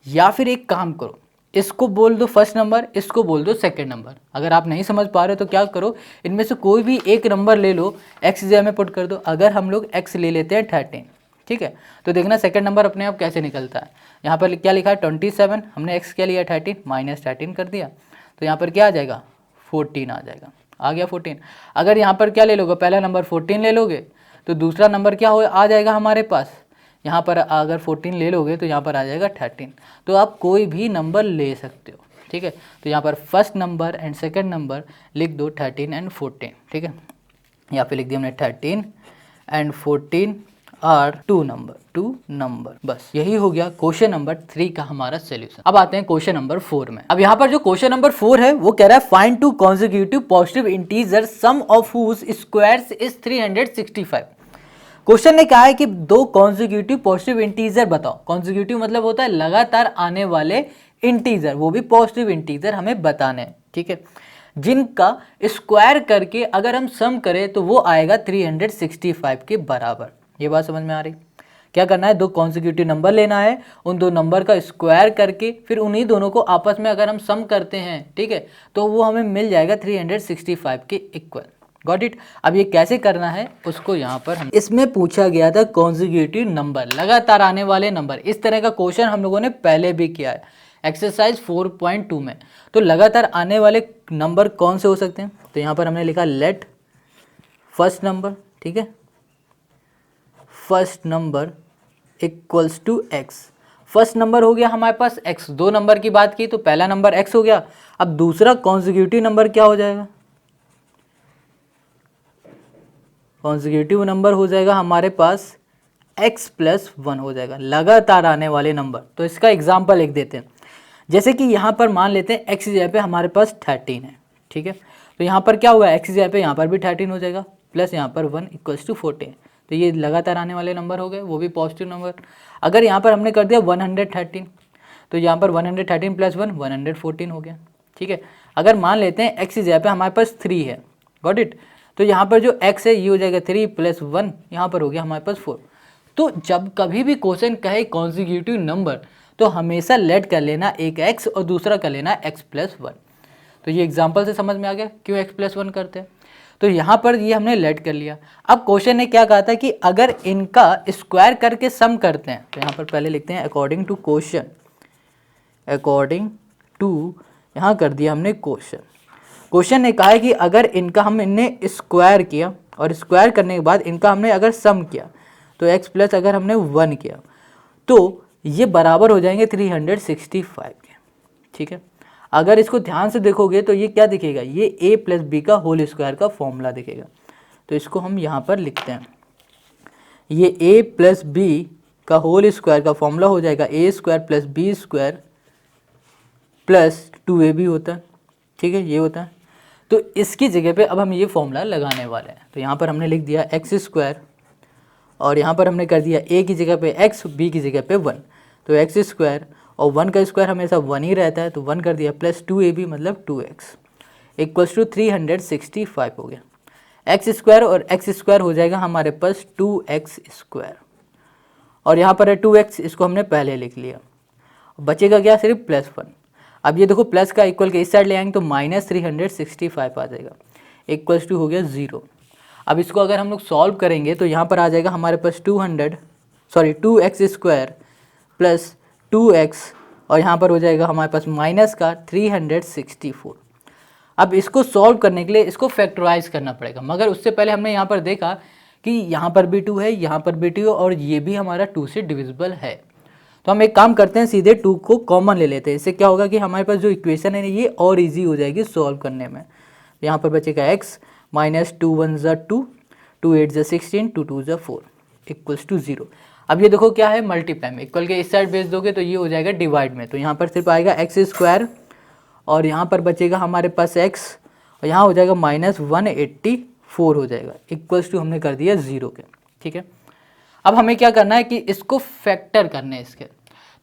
या फिर एक काम करो, इसको बोल दो फर्स्ट नंबर, इसको बोल दो सेकंड नंबर। अगर आप नहीं समझ पा रहे तो क्या करो, इनमें से कोई भी एक नंबर ले लो, एक्स जगह में पुट कर दो। अगर हम लोग एक्स ले लेते हैं 13, ठीक है, तो देखना सेकंड नंबर अपने आप कैसे निकलता है। यहाँ पर क्या लिखा है 27, हमने एक्स क्या लिया 13, माइनस 13 कर दिया, तो यहाँ पर क्या आ जाएगा 14 आ जाएगा, आ गया 14। अगर यहाँ पर क्या ले लोगे, पहला नंबर 14 ले लोगे तो दूसरा नंबर क्या हो आ जाएगा हमारे पास, यहाँ पर अगर 14 ले लोगे तो यहाँ पर आ जाएगा 13। तो आप कोई भी नंबर ले सकते हो, ठीक है। तो यहाँ पर first number and second number लिख दो 13 एंड 14, ठीक है। यहाँ पे लिख दिया हमने 13 एंड 14 आर टू नंबर। बस यही हो गया क्वेश्चन नंबर 3 का हमारा सोल्यूशन। अब आते हैं क्वेश्चन नंबर 4 में। अब यहाँ पर जो क्वेश्चन नंबर 4 है वो कह रहा है find two consecutive positive integer sum of whose squares is 365। Question ने कहा है कि दो कॉन्जिक्यूटिव पॉजिटिव इंटीजर बताओ। कॉन्जिक्यूटिव मतलब होता है लगातार आने वाले इंटीजर, वो भी पॉजिटिव इंटीजर हमें बताने हैं, ठीक है, जिनका स्क्वायर करके अगर हम सम करें तो वो आएगा 365 के बराबर। ये बात समझ में आ रही? क्या करना है, दो कॉन्जिक्यूटिव नंबर लेना है, उन दो नंबर का स्क्वायर करके फिर उन्हीं दोनों को आपस में अगर हम सम करते हैं, ठीक है, तो वो हमें मिल जाएगा 365 के इक्वल। Got it? अब ये कैसे करना है उसको यहाँ पर हम, इसमें पूछा गया था कॉन्जिक्यूटिव नंबर, लगातार आने वाले नंबर। इस तरह का क्वेश्चन हम लोगों ने पहले भी किया है एक्सरसाइज 4.2 में। तो लगातार आने वाले नंबर कौन से हो सकते हैं, तो यहाँ पर हमने लिखा लेट फर्स्ट नंबर, ठीक है, first number equals to x. First number हो गया हमारे पास एक्स, दो नंबर की बात की तो पहला नंबर एक्स हो गया। अब दूसरा कॉन्जिक्यूटिव नंबर क्या हो जाएगा, कॉन्जिक्यूटिव नंबर हो जाएगा हमारे पास x प्लस 1 हो जाएगा, लगातार आने वाले नंबर। तो इसका एग्जाम्पल लिख देते हैं, जैसे कि यहाँ पर मान लेते हैं x जगह पे हमारे पास 13 है, ठीक है, तो यहाँ पर क्या हुआ x जगह पे यहाँ पर भी 13 हो जाएगा, प्लस यहाँ पर 1 इक्वल्स टू 14। तो ये लगातार आने वाले नंबर हो गए, वो भी पॉजिटिव नंबर। अगर यहाँ पर हमने कर दिया 113, तो यहाँ पर 113 प्लस 1 114 हो गया, ठीक है। अगर मान लेते हैं x जगह पे हमारे पास 3 है, गॉट इट, तो यहाँ पर जो x है ये हो जाएगा 3 प्लस 1, यहाँ पर हो गया हमारे पास 4। तो जब कभी भी क्वेश्चन कहे कॉन्जिक्यूटिव नंबर तो हमेशा लेट कर लेना एक x और दूसरा कर लेना x प्लस 1। तो ये एग्जाम्पल से समझ में आ गया क्यों x प्लस 1 करते हैं। तो यहाँ पर ये हमने लेट कर लिया। अब क्वेश्चन ने क्या कहा था कि अगर इनका स्क्वायर करके सम करते हैं, तो यहाँ पर पहले लिखते हैं according to question, according to, यहाँ कर दिया हमने क्वेश्चन। क्वेश्चन ने कहा है कि अगर इनका हमने स्क्वायर किया और स्क्वायर करने के बाद इनका हमने अगर सम किया तो x प्लस अगर हमने 1 किया तो ये बराबर हो जाएंगे 365 के, ठीक है। अगर इसको ध्यान से देखोगे तो ये क्या दिखेगा, ये a प्लस बी का होल स्क्वायर का फॉर्मूला दिखेगा। तो इसको हम यहाँ पर लिखते हैं, ये a प्लस बी का होल स्क्वायर का फॉर्मूला हो जाएगा a square plus B square plus 2ab होता है, ठीक है, ये होता है। तो इसकी जगह पे अब हम ये फॉर्मूला लगाने वाले हैं। तो यहाँ पर हमने लिख दिया एक्स स्क्वायर और यहाँ पर हमने कर दिया a की जगह पे x, b की जगह पे 1। तो एक्स स्क्वायर और 1 का स्क्वायर हमेशा 1 ही रहता है, तो 1 कर दिया प्लस 2ab मतलब 2x इक्वल्स टू 365 हो गया। एक्स स्क्वायर और एक्स स्क्वायर हो जाएगा हमारे पास 2x स्क्वायर और यहाँ पर है 2x, इसको हमने पहले लिख लिया। बचेगा क्या, सिर्फ प्लस 1। अब ये देखो प्लस का इक्वल के इस साइड ले आएंगे तो माइनस 365 आ जाएगा, इक्वल्स टू हो गया 0। अब इसको अगर हम लोग सॉल्व करेंगे तो यहाँ पर आ जाएगा हमारे पास 2x स्क्वायर प्लस 2x और यहाँ पर हो जाएगा हमारे पास माइनस का 364। अब इसको सॉल्व करने के लिए इसको फैक्टराइज करना पड़ेगा, मगर उससे पहले हमने यहाँ पर देखा कि यहाँ पर भी 2 है, यहाँ पर भी 2 है और ये भी हमारा 2 से डिविजिबल है। तो हम एक काम करते हैं, सीधे 2 को कॉमन ले लेते हैं। इससे क्या होगा कि हमारे पास जो इक्वेशन है ये और इजी हो जाएगी सॉल्व करने में। यहाँ पर बचेगा x माइनस 2 1 ज़ा 2, 2 8 ज़ा 16, 2 2 ज़ा 4 इक्वल्स टू 0। अब ये देखो क्या है, मल्टीप्लाई में, इक्वल के इस साइड भेज दोगे तो ये हो जाएगा डिवाइड में। तो यहाँ पर सिर्फ आएगा एक्स स्क्वायर और यहाँ पर बचेगा हमारे पास x और यहाँ हो जाएगा माइनस 184 हो जाएगा, इक्वल्स टू हमने कर दिया 0 के, ठीक है। अब हमें क्या करना है कि इसको फैक्टर करने हैं इसके।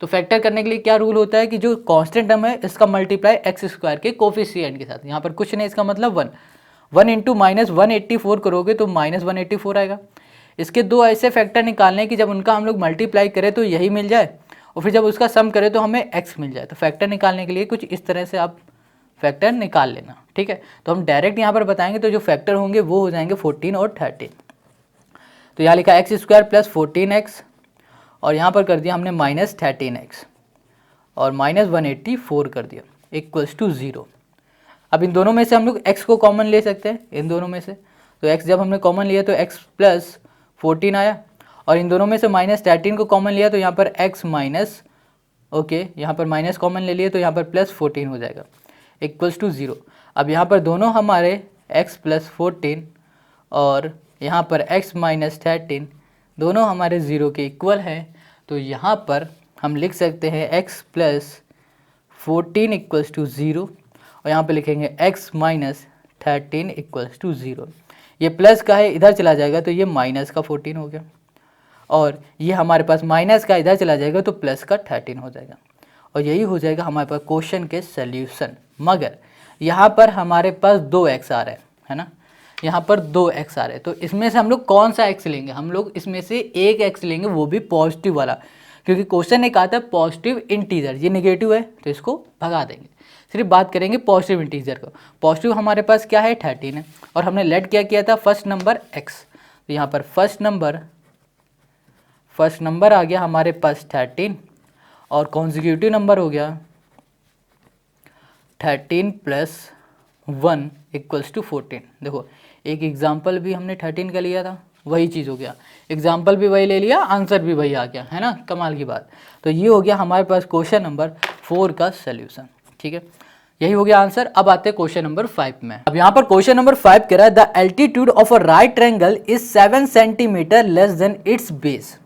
तो फैक्टर करने के लिए क्या रूल होता है कि जो कांस्टेंट टर्म है इसका मल्टीप्लाई एक्स स्क्वायर के कोफिशिएंट के साथ। यहाँ पर कुछ नहीं, इसका मतलब 1 इंटू माइनस 184 करोगे तो माइनस 184 आएगा। इसके दो ऐसे फैक्टर निकालने कि जब उनका हम लोग मल्टीप्लाई करें तो यही मिल जाए और फिर जब उसका सम करें तो हमें x मिल जाए। तो फैक्टर निकालने के लिए कुछ इस तरह से आप फैक्टर निकाल लेना, ठीक है। तो हम डायरेक्ट यहाँ पर बताएंगे, तो जो फैक्टर होंगे वो हो जाएंगे 14 और 13। तो यहाँ लिखा x स्क्वायर प्लस 14x और यहाँ पर कर दिया हमने माइनस 13x और माइनस 184 कर दिया इक्वल्स टू 0। अब इन दोनों में से हम लोग x को कॉमन ले सकते हैं, इन दोनों में से। तो x जब हमने कॉमन लिया तो x प्लस 14 आया और इन दोनों में से माइनस 13 को कॉमन लिया तो यहाँ पर x माइनस, ओके, यहाँ पर माइनस कॉमन ले लिए तो यहाँ पर प्लस 14 हो जाएगा इक्वल्स टू 0। अब यहाँ पर दोनों हमारे x प्लस 14 और यहाँ पर x माइनस 13 दोनों हमारे 0 के इक्वल हैं। तो यहाँ पर हम लिख सकते हैं x प्लस 14 इक्वल्स टू 0 और यहाँ पे लिखेंगे x माइनस 13 इक्वल्स टू 0। ये प्लस का है, इधर चला जाएगा तो ये माइनस का 14 हो गया और ये हमारे पास माइनस का इधर चला जाएगा तो प्लस का 13 हो जाएगा और यही हो जाएगा हमारे पास क्वेश्चन के सल्यूशन। मगर यहाँ पर हमारे पास 2x आ रहे हैं, है ना, यहाँ पर 2x आ रहे हैं। तो इसमें से हम लोग कौन सा x लेंगे? हम लोग इसमें से एक x लेंगे, वो भी पॉजिटिव वाला, क्योंकि क्वेश्चन ने कहा था पॉजिटिव इंटीजर, ये नेगेटिव है तो इसको भगा देंगे। सिर्फ बात करेंगे पॉजिटिव इंटीजर को। पॉजिटिव हमारे पास क्या है? 13 है और हमने लेट क्या किया था? First number x। तो यहाँ पर फर्स्ट नंबर आ गया हमारे पास 13 और कॉन्जिक्यूटिव नंबर हो गया 13 प्लस 1 इक्वल्स टू 14। देखो एक एग्जाम्पल भी हमने 13 का लिया था, वही चीज़ हो गया, एग्जाम्पल भी वही ले लिया, आंसर भी वही आ गया, है ना, कमाल की बात। तो ये हो गया हमारे पास क्वेश्चन नंबर 4 का सल्यूशन, ठीक है, यही हो गया आंसर। अब आते हैं क्वेश्चन नंबर 5 में। अब यहाँ पर क्वेश्चन नंबर 5 कह रहा है the altitude of a right triangle is 7 centimeter less than its base.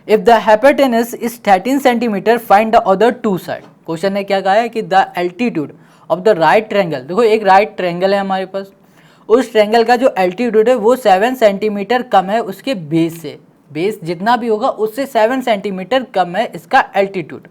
If the hypotenuse is 13 centimeter find the other two side. Question ने क्या कहा है कि the altitude of the right triangle, देखो एक राइट ट्रायंगल है हमारे पास, उस ट्रायंगल का जो एल्टीट्यूड है वो 7 सेंटीमीटर कम है उसके बेस से, बेस जितना भी होगा उससे 7 सेंटीमीटर कम है इसका एल्टीट्यूड।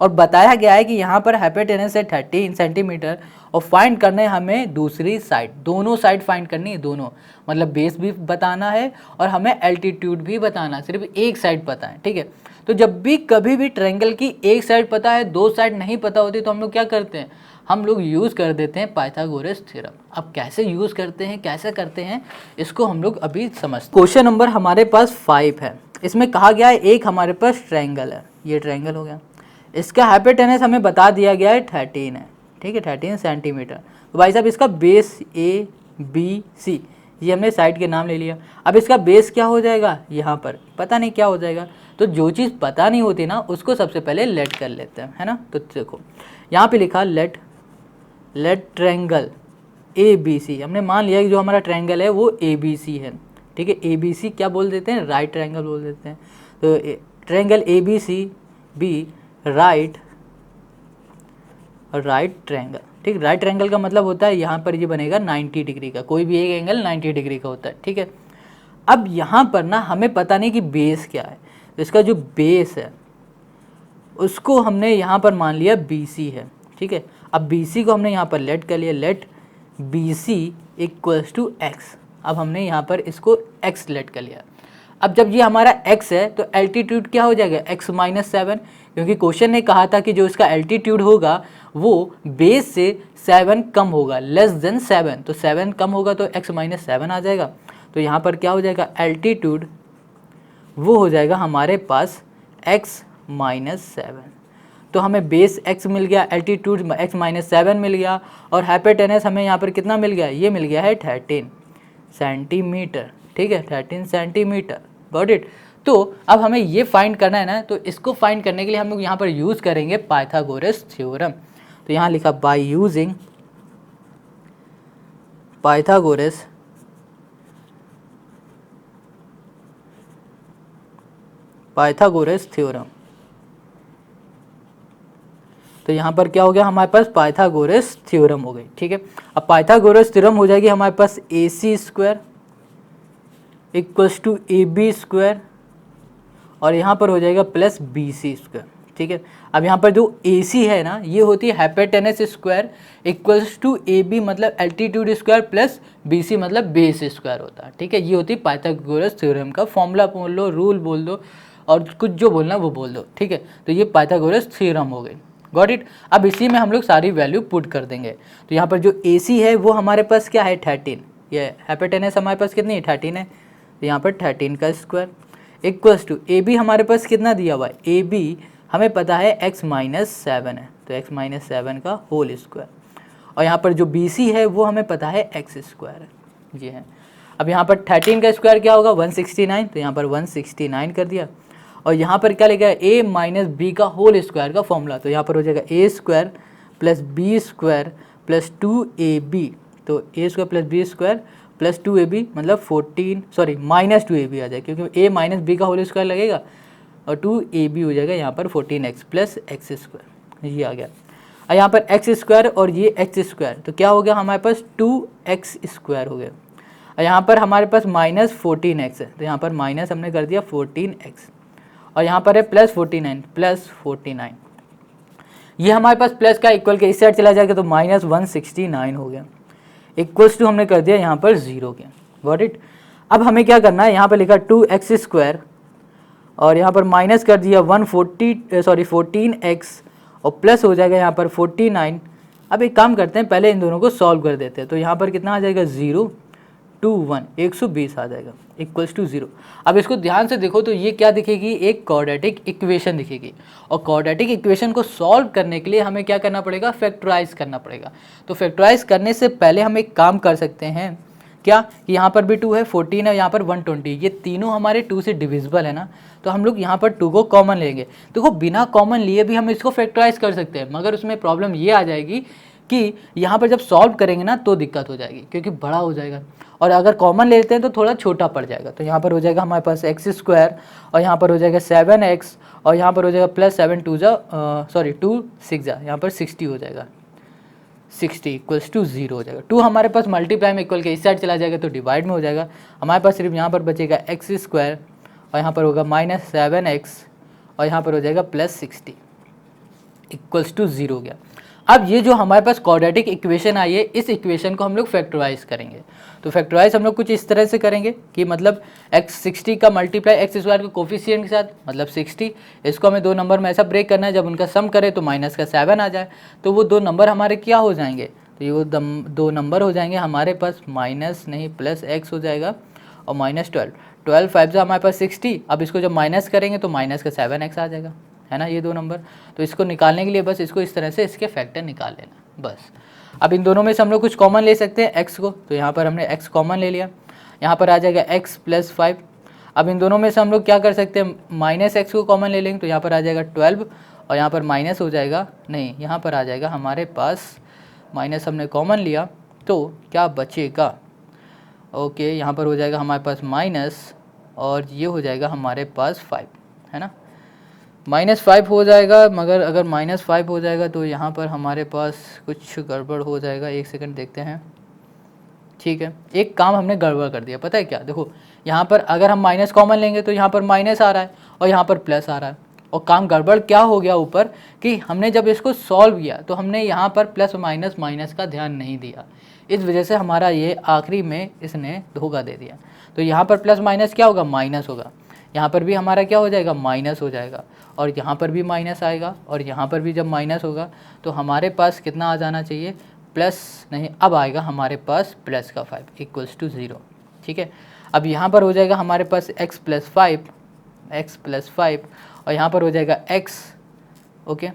और बताया गया है कि यहाँ पर हाइपोटेनस है 13 सेंटीमीटर और फाइंड करना है हमें दूसरी साइड, दोनों साइड फाइंड करनी है, दोनों, मतलब बेस भी बताना है और हमें एल्टीट्यूड भी बताना है, सिर्फ एक साइड पता है, ठीक है। तो जब भी कभी भी ट्रायंगल की एक साइड पता है, दो साइड नहीं पता होती, तो हम लोग क्या करते हैं? हम लोग यूज़ कर देते हैं पाइथागोरस थ्योरम। अब कैसे यूज़ करते हैं, कैसे करते हैं, इसको हम लोग अभी समझते हैं। क्वेश्चन नंबर हमारे पास 5 है, इसमें कहा गया है एक हमारे पास ट्रायंगल है, ये ट्रायंगल हो गया, इसका हाइपोटेनस हमें बता दिया गया है 13 है, ठीक है, 13 सेंटीमीटर। तो भाई साहब इसका बेस ए बी सी, ये हमने साइड के नाम ले लिया। अब इसका बेस क्या हो जाएगा? यहाँ पर पता नहीं क्या हो जाएगा, तो जो चीज़ पता नहीं होती ना उसको सबसे पहले लेट कर लेते हैं, है ना। तो देखो यहाँ पे लिखा let triangle A B C, हमने मान लिया कि जो हमारा ट्रायंगल है वो ए बी सी है, ठीक है। ए बी सी क्या बोल देते हैं? राइट ट्रायंगल बोल देते हैं। तो triangle A B C B right triangle, ठीक। राइट ट्रायंगल का मतलब होता है यहाँ पर ये बनेगा 90 डिग्री का, कोई भी एक एंगल 90 डिग्री का होता है, ठीक है। अब यहाँ पर ना हमें पता नहीं कि बेस क्या है, तो इसका जो बेस है उसको हमने यहाँ पर मान लिया BC है, ठीक है। अब BC को हमने यहाँ पर लेट कर लिया, let BC equals to x। अब हमने यहाँ पर इसको x लेट कर लिया। अब जब ये हमारा x है तो एल्टीट्यूड क्या हो जाएगा? x माइनस 7, क्योंकि क्वेश्चन ने कहा था कि जो इसका एल्टीट्यूड होगा वो बेस से 7 कम होगा, लेस देन 7, तो 7 कम होगा तो x माइनस 7 आ जाएगा। तो यहाँ पर क्या हो जाएगा? एल्टीट्यूड वो हो जाएगा हमारे पास x माइनस 7। तो हमें बेस x मिल गया, एल्टीट्यूड x माइनस 7 मिल गया और हाइपोटेनस हमें यहाँ पर कितना मिल गया? ये मिल गया है 13 सेंटीमीटर, ठीक है, 13 सेंटीमीटर, गॉट इट। तो अब हमें ये फाइंड करना है ना, तो इसको फाइंड करने के लिए हम लोग यहाँ पर यूज़ करेंगे पाइथागोरस थ्योरम। तो यहाँ लिखा बाय यूजिंग पाइथागोरस थ्योरम। तो यहाँ पर क्या हो गया? हमारे पास पाइथागोरस थ्योरम हो गई, ठीक है। अब पाइथागोरस थ्योरम हो जाएगी हमारे पास AC square equals to AB square और यहाँ पर हो जाएगा प्लस BC स्क्वायर, ठीक है। अब यहाँ पर जो AC है ना, ये होती है hypotenuse square equals to AB मतलब एल्टीट्यूड स्क्वायर प्लस BC मतलब बेस स्क्वायर होता है, ठीक है। ये होती है पाइथागोरस थ्योरम का फॉर्मूला बोल लो, रूल बोल दो, और कुछ जो बोलना वो बोल दो, ठीक है। तो ये पाइथागोरस थ्योरम हो गई, गॉट इट। अब इसी में हम लोग सारी वैल्यू पुट कर देंगे। तो यहाँ पर जो AC है वो हमारे पास क्या है 13, ये हाइपोटेनस हमारे पास कितनी है 13 है, तो यहाँ पर 13 का स्क्वायर इक्वल्स टू AB हमारे पास कितना दिया हुआ है, AB हमें पता है x माइनस 7 है, तो x माइनस 7 का होल स्क्वायर। और यहाँ पर जो BC है वो हमें पता है x स्क्वायर है, ये है। अब यहाँ पर 13 का स्क्वायर क्या होगा 169, तो यहाँ पर 169 कर दिया। और यहाँ पर क्या लिखा है a माइनस बी का होल स्क्वायर का फॉर्मूला, तो यहाँ पर हो जाएगा a square plus B square plus 2ab, तो a square plus B square plus 2ab मतलब 14 सॉरी माइनस 2ab आ जाएगा, क्योंकि a माइनस बी का होल स्क्वायर लगेगा और 2ab हो जाएगा यहाँ पर 14x प्लस एक्स स्क्वायर, ये आ गया। और यहाँ पर एक्स स्क्वायर और ये एक्स स्क्वायर, तो क्या हो गया हमारे पास 2x स्क्वायर हो गया। और यहाँ पर हमारे पास माइनस 14x है, तो यहाँ पर माइनस हमने कर दिया 14x। और यहाँ पर है प्लस 49, ये हमारे पास प्लस का इक्वल के इस साइड चला जाएगा तो माइनस 169 हो गया, इक्वल्स टू हमने कर दिया यहाँ पर 0 के, गॉट इट। अब हमें क्या करना है, यहाँ पर लिखा 2x स्क्वायर और यहाँ पर माइनस कर दिया 14x और प्लस हो जाएगा यहाँ पर 49। अब एक काम करते हैं, पहले इन दोनों को सॉल्व कर देते हैं। तो यहाँ पर कितना आ जाएगा 0 2 1 120 आ जाएगा इक्वल्स टू 0। अब इसको ध्यान से देखो तो ये क्या दिखेगी, एक क्वाड्रेटिक इक्वेशन दिखेगी। और क्वाड्रेटिक इक्वेशन को सॉल्व करने के लिए हमें क्या करना पड़ेगा, फैक्टराइज करना पड़ेगा। तो फैक्टराइज करने से पहले हम एक काम कर सकते हैं, क्या कि यहाँ पर भी 2 है, 14 है, यहाँ पर 120, ये तीनों हमारे 2 से डिविजिबल है ना, तो हम लोग यहाँ पर 2 को कॉमन लेंगे। देखो बिना कॉमन लिए भी हम इसको फैक्टराइज कर सकते हैं, मगर उसमें प्रॉब्लम ये आ जाएगी कि यहाँ पर जब सॉल्व करेंगे ना तो दिक्कत हो जाएगी, क्योंकि बड़ा हो जाएगा। और अगर कॉमन लेते हैं तो थोड़ा छोटा पड़ जाएगा। तो यहाँ पर हो जाएगा हमारे पास एक्स स्क्वायर और यहाँ पर हो जाएगा 7x और यहाँ पर हो जाएगा प्लस 7 2 6 यहाँ पर 60 हो जाएगा, 60 इक्वल्स टू 0 हो जाएगा। 2 हमारे पास मल्टीप्लाई में इक्वल के इस साइड चला जाएगा तो डिवाइड में हो जाएगा। हमारे पास सिर्फ यहाँ पर बचेगा एक्स स्क्वायर और यहाँ पर होगा माइनस 7x और यहाँ पर हो जाएगा प्लस 60 इक्वल्स टू 0 हो गया। अब ये जो हमारे पास क्वाड्रेटिक इक्वेशन आई है, इस इक्वेशन को हम लोग फैक्टराइज करेंगे। तो फैक्टराइज हम लोग कुछ इस तरह से करेंगे कि मतलब x 60 का मल्टीप्लाई एक्स स्क्वायर के कोफिशिएंट के साथ मतलब 60, इसको हमें 2 नंबर में ऐसा ब्रेक करना है जब उनका सम करे तो माइनस का 7 आ जाए, तो वो 2 नंबर हमारे क्या हो जाएंगे, तो ये वो 2 नंबर हो जाएंगे हमारे पास माइनस नहीं प्लस x हो जाएगा और माइनस 12 5 हमारे पास 60। अब इसको जब माइनस करेंगे तो माइनस का 7x आ जाएगा, है ना, ये 2 नंबर। तो इसको निकालने के लिए बस इसको इस तरह से इसके फैक्टर निकाल लेना बस। अब इन दोनों में से हम लोग कुछ कॉमन ले सकते हैं x को, तो यहाँ पर हमने x कॉमन ले लिया, यहाँ पर आ जाएगा x प्लस 5। अब इन दोनों में से हम लोग क्या कर सकते हैं, माइनस x को कॉमन ले लेंगे, तो यहाँ पर आ जाएगा 12 और यहाँ पर माइनस हो जाएगा, नहीं यहाँ पर आ जाएगा हमारे पास माइनस हमने कॉमन लिया तो क्या बचेगा, ओके यहाँ पर हो जाएगा हमारे पास माइनस और ये हो जाएगा हमारे पास 5, है ना, -5 हो जाएगा। मगर अगर -5 हो जाएगा तो यहाँ पर हमारे पास कुछ गड़बड़ हो जाएगा, एक सेकंड देखते हैं। ठीक है, एक काम हमने गड़बड़ कर दिया, पता है क्या, देखो यहाँ पर अगर हम माइनस कॉमन लेंगे तो यहाँ पर माइनस आ रहा है और यहाँ पर प्लस आ रहा है। और काम गड़बड़ क्या हो गया ऊपर कि हमने जब इसको सॉल्व किया तो हमने यहाँ पर प्लस माइनस माइनस का ध्यान नहीं दिया, इस वजह से हमारा ये आखिरी में इसने धोखा दे दिया। तो यहाँ पर प्लस माइनस क्या होगा, माइनस होगा, यहाँ पर भी हमारा क्या हो जाएगा, माइनस हो जाएगा, और यहाँ पर भी माइनस आएगा, और यहाँ पर भी जब माइनस होगा तो हमारे पास कितना आ जाना चाहिए, प्लस नहीं, अब आएगा हमारे पास प्लस का 5 इक्वल्स टू 0। ठीक है, अब यहाँ पर हो जाएगा हमारे पास x प्लस 5 और यहाँ पर हो जाएगा x, ओके।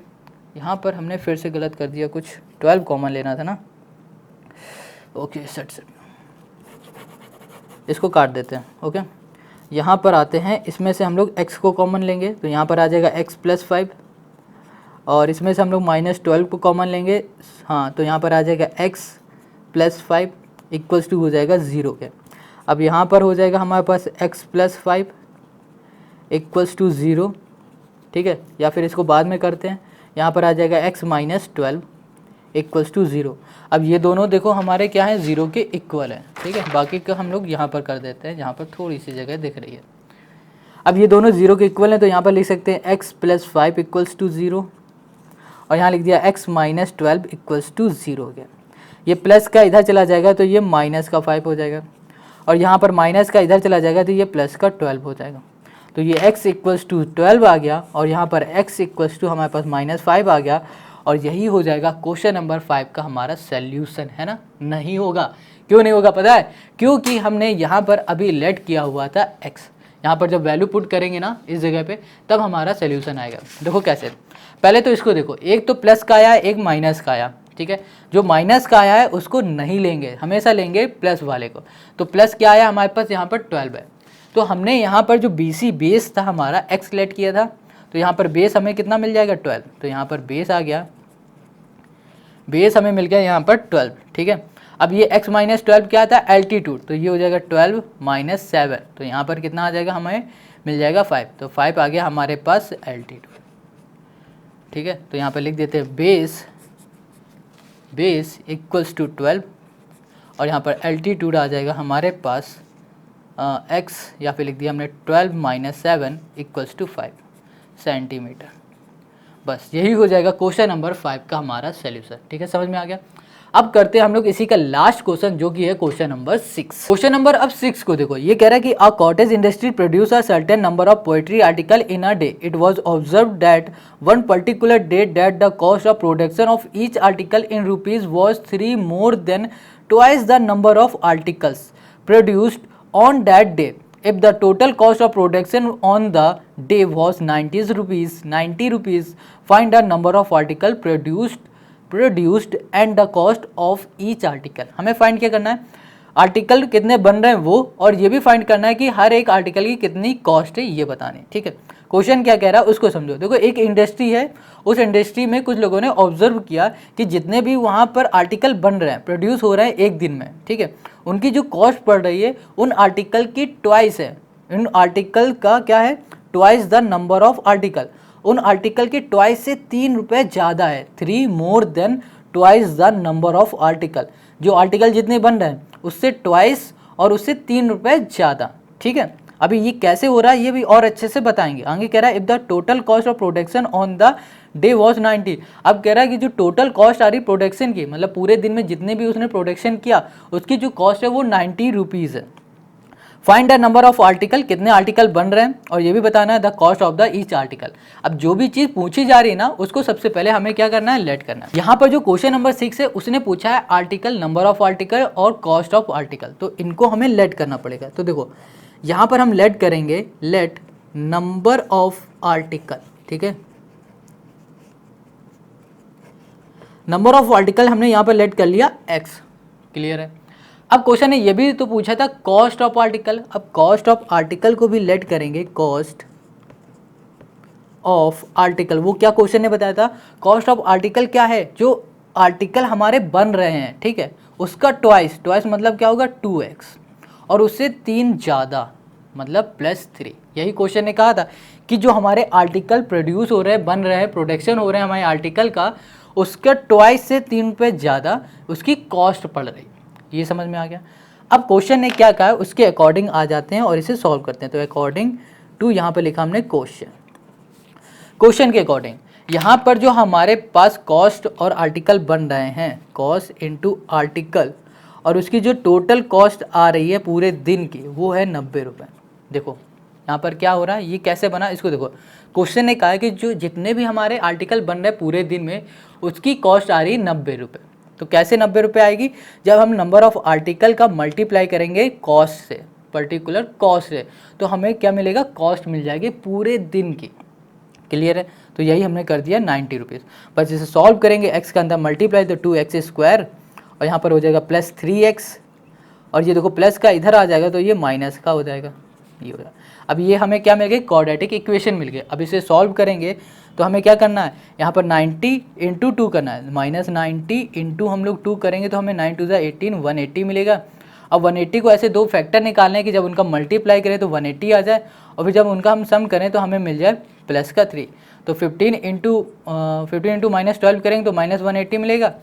यहाँ पर हमने फिर से गलत कर दिया, कुछ 12 कॉमन लेना था ना, ओके सट इसको काट देते हैं, ओके। यहाँ पर आते हैं, इसमें से हम लोग x को कॉमन लेंगे तो यहाँ पर आ जाएगा x प्लस 5 और इसमें से हम लोग -12 को कॉमन लेंगे, हाँ, तो यहाँ पर आ जाएगा x प्लस 5 इक्वल्स टू हो जाएगा 0 के। अब यहाँ पर हो जाएगा हमारे पास x प्लस 5 इक्वल्स टू 0, ठीक है, या फिर इसको बाद में करते हैं, यहाँ पर आ जाएगा x माइनस 12 इक्वल्स टू 0। अब ये दोनों देखो हमारे क्या है, 0 के इक्वल है, ठीक है। बाकी का हम लोग यहाँ पर कर देते हैं, जहाँ पर थोड़ी सी जगह दिख रही है। अब ये दोनों 0 के इक्वल हैं तो यहाँ पर लिख सकते हैं x प्लस 5 इक्वल्स टू 0 और यहाँ लिख दिया x माइनस 12 इक्वल्स टू 0 हो गया। ये प्लस का इधर चला जाएगा तो ये माइनस का 5 हो जाएगा और यहाँ पर माइनस का इधर चला जाएगा तो ये प्लस का 12 हो जाएगा। तो ये x इक्वल्स टू 12 आ गया और यहाँ पर x इक्वल्स टू हमारे पास -5 आ गया और यही हो जाएगा क्वेश्चन नंबर 5 का हमारा सॉल्यूशन, है ना। नहीं होगा, क्यों नहीं होगा पता है? क्योंकि हमने यहाँ पर अभी लेट किया हुआ था x, यहाँ पर जब वैल्यू पुट करेंगे ना इस जगह पे तब हमारा सॉल्यूशन आएगा। देखो कैसे, पहले तो इसको देखो, एक तो प्लस का आया एक माइनस का आया, ठीक है। जो माइनस का आया है उसको नहीं लेंगे, हमेशा लेंगे प्लस वाले को। तो प्लस क्या आया हमारे पास, यहाँ पर 12 है। तो हमने यहाँ पर जो BC बेस था हमारा x लेट किया था, तो यहाँ पर बेस हमें कितना मिल जाएगा 12। तो यहाँ पर बेस आ गया, बेस हमें मिल गया यहाँ पर 12, ठीक है। अब ये x माइनस 12 क्या था, एल्टीट्यूड, तो ये हो जाएगा 12 माइनस 7, तो यहाँ पर कितना आ जाएगा, हमें मिल जाएगा 5। तो 5 आ गया हमारे पास एल्टीट्यूड, ठीक है। तो यहाँ पर लिख देते हैं बेस इक्वल्स टू 12 और यहाँ पर एल्टीट्यूड आ जाएगा हमारे पास x, या फिर लिख दिया हमने 12 माइनस 7 इक्वल्स टू 5 सेंटीमीटर। बस यही हो जाएगा क्वेश्चन नंबर 5 का हमारा सॉल्यूशन, ठीक है, समझ में आ गया। अब करते हैं हम लोग इसी का लास्ट क्वेश्चन जो कि है क्वेश्चन नंबर 6। क्वेश्चन नंबर अब 6 को देखो, ये कह रहा है कि a cottage industry produce a certain number of poetry article in a day. It was observed that one particular day that the cost of production of each article in rupees was 3 more than twice the number of articles produced on that day. If the total cost of production on the day was 90 rupees, find the number of article produced and the cost of each article. हमें find क्या करना है, article कितने बन रहे हैं वो, और ये भी फाइंड करना है कि हर एक आर्टिकल की कितनी कॉस्ट है ये बताने, ठीक है। क्वेश्चन क्या कह रहा है उसको समझो। देखो एक इंडस्ट्री है, उस इंडस्ट्री में कुछ लोगों ने ऑब्जर्व किया कि जितने भी वहाँ पर आर्टिकल बन रहे हैं, प्रोड्यूस हो रहे हैं एक दिन में, ठीक है, उनकी जो कॉस्ट पड़ रही है उन आर्टिकल की ट्वाइस है। उन आर्टिकल का क्या है, twice the number of article, उन आर्टिकल के ट्वाइस से 3 रुपये ज़्यादा है, 3 more than twice the number of article. जो आर्टिकल जितने बन रहे हैं उससे ट्वाइस और उससे 3 रुपये ज़्यादा, ठीक है। अभी ये कैसे हो रहा है ये भी और अच्छे से बताएंगे। आगे कह रहा है if the total cost of production on the day was 90। अब कह रहा है कि जो टोटल कॉस्ट आ रही प्रोडक्शन की, मतलब पूरे दिन में जितने भी उसने प्रोडक्शन किया उसकी जो कॉस्ट है वो 90 रुपीज़ है। Find the number of article, कितने आर्टिकल बन रहे हैं, और ये भी बताना है the cost of the each article. अब जो भी चीज़ पूछी जा रही है ना उसको सबसे पहले हमें क्या करना है, लेट करना है। यहाँ पर जो क्वेश्चन नंबर 6 है उसने पूछा है आर्टिकल, नंबर ऑफ आर्टिकल और कॉस्ट ऑफ आर्टिकल, तो इनको हमें लेट करना पड़ेगा। तो देखो यहाँ पर हम लेट करेंगे, लेट नंबर ऑफ आर्टिकल, ठीक है। नंबर ऑफ आर्टिकल हमने यहाँ पर लेट कर लिया x, क्लियर है। अब क्वेश्चन ने ये भी तो पूछा था कॉस्ट ऑफ आर्टिकल। अब कॉस्ट ऑफ आर्टिकल को भी लेट करेंगे, कॉस्ट ऑफ आर्टिकल। वो क्या क्वेश्चन ने बताया था, कॉस्ट ऑफ आर्टिकल क्या है, जो आर्टिकल हमारे बन रहे हैं, ठीक है, उसका ट्वाइस, मतलब क्या होगा 2x, और उससे 3 ज़्यादा मतलब +3। यही क्वेश्चन ने कहा था कि जो हमारे आर्टिकल प्रोड्यूस हो रहे हैं, बन रहे हैं, प्रोडक्शन हो रहे हैं हमारे आर्टिकल का, उसका ट्वाइस से 3 रुपये ज़्यादा उसकी कॉस्ट पड़ रही। ये समझ में आ गया। अब क्वेश्चन ने क्या कहा है उसके अकॉर्डिंग आ जाते हैं और इसे सॉल्व करते हैं। तो अकॉर्डिंग टू यहाँ पर लिखा हमने क्वेश्चन के अकॉर्डिंग यहाँ पर जो हमारे पास कॉस्ट और आर्टिकल बन रहे हैं, कॉस्ट इनटू आर्टिकल, और उसकी जो टोटल कॉस्ट आ रही है पूरे दिन की वो है 90 रुपये। देखो यहाँ पर क्या हो रहा है, ये कैसे बना, इसको देखो। क्वेश्चन ने कहा है कि जो जितने भी हमारे आर्टिकल बन रहे हैं पूरे दिन में उसकी कॉस्ट आ रही है 90 रुपये। तो कैसे 90 रुपये आएगी, जब हम नंबर ऑफ आर्टिकल का मल्टीप्लाई करेंगे कॉस्ट से, पर्टिकुलर कॉस्ट से, तो हमें क्या मिलेगा, कॉस्ट मिल जाएगी पूरे दिन की, क्लियर है। तो यही हमने कर दिया 90 रुपीज़। बस इसे सॉल्व करेंगे, x का अंदर मल्टीप्लाई तो 2x² और यहाँ पर हो जाएगा +3x, और ये देखो प्लस का इधर आ जाएगा तो ये माइनस का हो जाएगा, ये हो जाएगा। अब ये हमें क्या मिल गई, क्वाड्रेटिक इक्वेशन मिल गई। अब इसे सॉल्व करेंगे तो हमें क्या करना है, यहाँ पर 90 × 2 करना है, -90 × हम लोग 2 करेंगे तो हमें 9 × 2 = 18, 180 मिलेगा। अब 180 को ऐसे दो फैक्टर निकालने कि जब उनका मल्टीप्लाई करें तो 180 आ जाए, और फिर जब उनका हम सम करें तो हमें मिल जाए +3। तो 15 × -12 करेंगे तो -180 मिलेगा,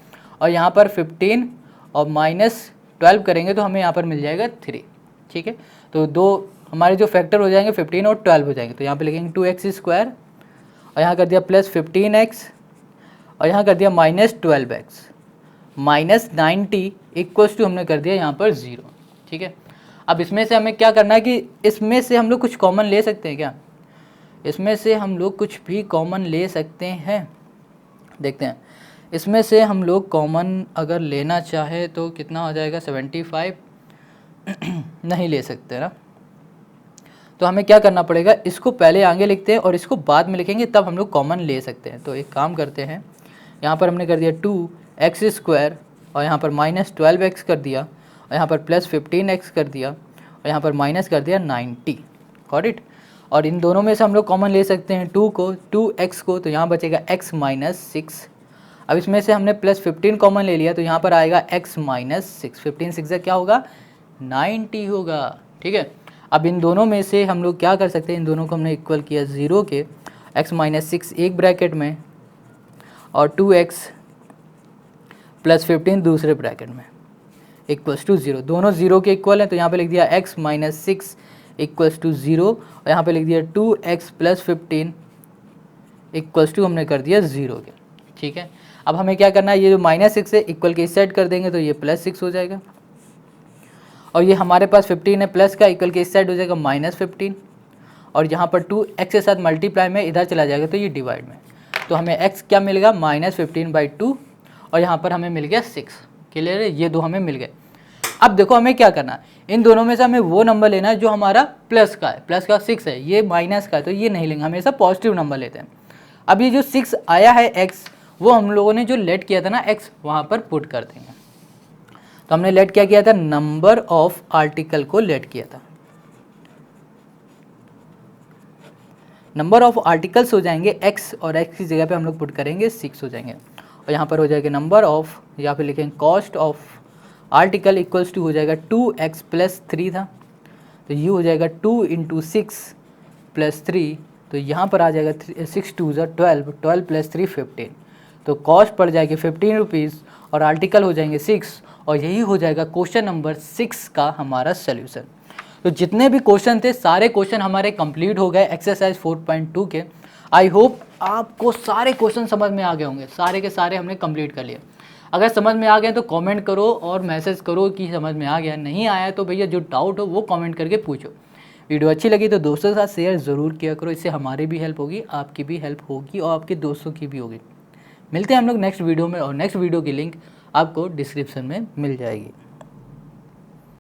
और यहाँ पर 15 और -12 करेंगे तो हमें यहाँ पर मिल जाएगा 3, ठीक है। तो दो हमारे जो फैक्टर हो जाएंगे 15 और 12 हो जाएंगे, तो यहाँ पे लिखेंगे 2x², और यहाँ कर दिया +15x, और यहाँ कर दिया -12x, -90 = हमने कर दिया यहाँ पर 0, ठीक है। अब इसमें से हमें क्या करना है कि इसमें से हम लोग कुछ कॉमन ले सकते हैं क्या? इसमें से हम लोग कुछ भी कॉमन ले सकते हैं, देखते हैं। इसमें से हम लोग कॉमन अगर लेना चाहे तो कितना हो जाएगा 75 नहीं ले सकते ना, तो हमें क्या करना पड़ेगा, इसको पहले आगे लिखते हैं और इसको बाद में लिखेंगे, तब हम लोग कॉमन ले सकते हैं। तो एक काम करते हैं, यहाँ पर हमने कर दिया 2x² और यहाँ पर -12x कर दिया और यहाँ पर +15x कर दिया और यहाँ पर माइनस कर दिया 90। Got it. और इन दोनों में से हम लोग कॉमन ले सकते हैं 2x को, तो यहाँ बचेगा x - 6। अब इसमें से हमने +15 कॉमन ले लिया, तो यहाँ पर आएगा x - 6। 15 6 से क्या होगा 90 होगा। ठीक है, अब इन दोनों में से हम लोग क्या कर सकते हैं, इन दोनों को हमने इक्वल किया 0 के, x - 6 एक ब्रैकेट में और 2x + 15 दूसरे ब्रैकेट में इक्वल्स टू 0। दोनों 0 के इक्वल हैं, तो यहाँ पे लिख दिया x - 6 इक्वल्स टू 0 और यहाँ पे लिख दिया 2x + 15 इक्वल्स टू हमने कर दिया 0 के। ठीक है, अब हमें क्या करना है, ये जो -6 है इक्वल के इस साइड कर देंगे तो ये +6 हो जाएगा और ये हमारे पास 15 है प्लस का, इक्वल के इस साइड हो जाएगा -15 और यहाँ पर 2x के साथ मल्टीप्लाई में इधर चला जाएगा तो ये डिवाइड में, तो हमें x क्या मिलेगा -15/2 और यहाँ पर हमें मिल गया 6। क्लियर है, ये दो हमें मिल गए। अब देखो हमें क्या करना है, इन दोनों में से हमें वो नंबर लेना है जो हमारा प्लस का है, प्लस का 6 है, ये माइनस का है तो ये नहीं लेंगे, हमेशा पॉजिटिव नंबर लेते हैं। अब ये जो 6 आया है x, वो हम लोगों ने जो लेट किया था ना x, वहाँ पर पुट कर देंगे। तो हमने लेट क्या किया था, नंबर ऑफ आर्टिकल को लेट किया था। नंबर ऑफ आर्टिकल्स हो जाएंगे x और x की जगह पे हम लोग पुट करेंगे 6 हो जाएंगे और यहाँ पर हो जाएगा नंबर ऑफ, यहाँ पे लिखेंगे cost of article equals to हो जाएगा 2x + 3 था, तो ये हो जाएगा 2 × 6 + 3, तो यहाँ पर आ जाएगा 6 × 2 = 12, 12 + 3 15, तो कॉस्ट पड़ जाएगी 15 रुपीज़ और आर्टिकल हो जाएंगे 6 और यही हो जाएगा क्वेश्चन नंबर 6 का हमारा सोल्यूशन। तो जितने भी क्वेश्चन थे सारे क्वेश्चन हमारे कंप्लीट हो गए एक्सरसाइज 4.2 के। आई होप आपको सारे क्वेश्चन समझ में आ गए होंगे, सारे के सारे हमने कंप्लीट कर लिए। अगर समझ में आ गए तो कमेंट करो और मैसेज करो कि समझ में आ गया, नहीं आया तो भैया जो डाउट हो वो कमेंट करके पूछो। वीडियो अच्छी लगी तो दोस्तों के साथ शेयर ज़रूर किया करो, इससे हमारी भी हेल्प होगी, आपकी भी हेल्प होगी और आपके दोस्तों की भी होगी। मिलते हैं हम लोग नेक्स्ट वीडियो में और नेक्स्ट वीडियो की लिंक आपको डिस्क्रिप्शन में मिल जाएगी।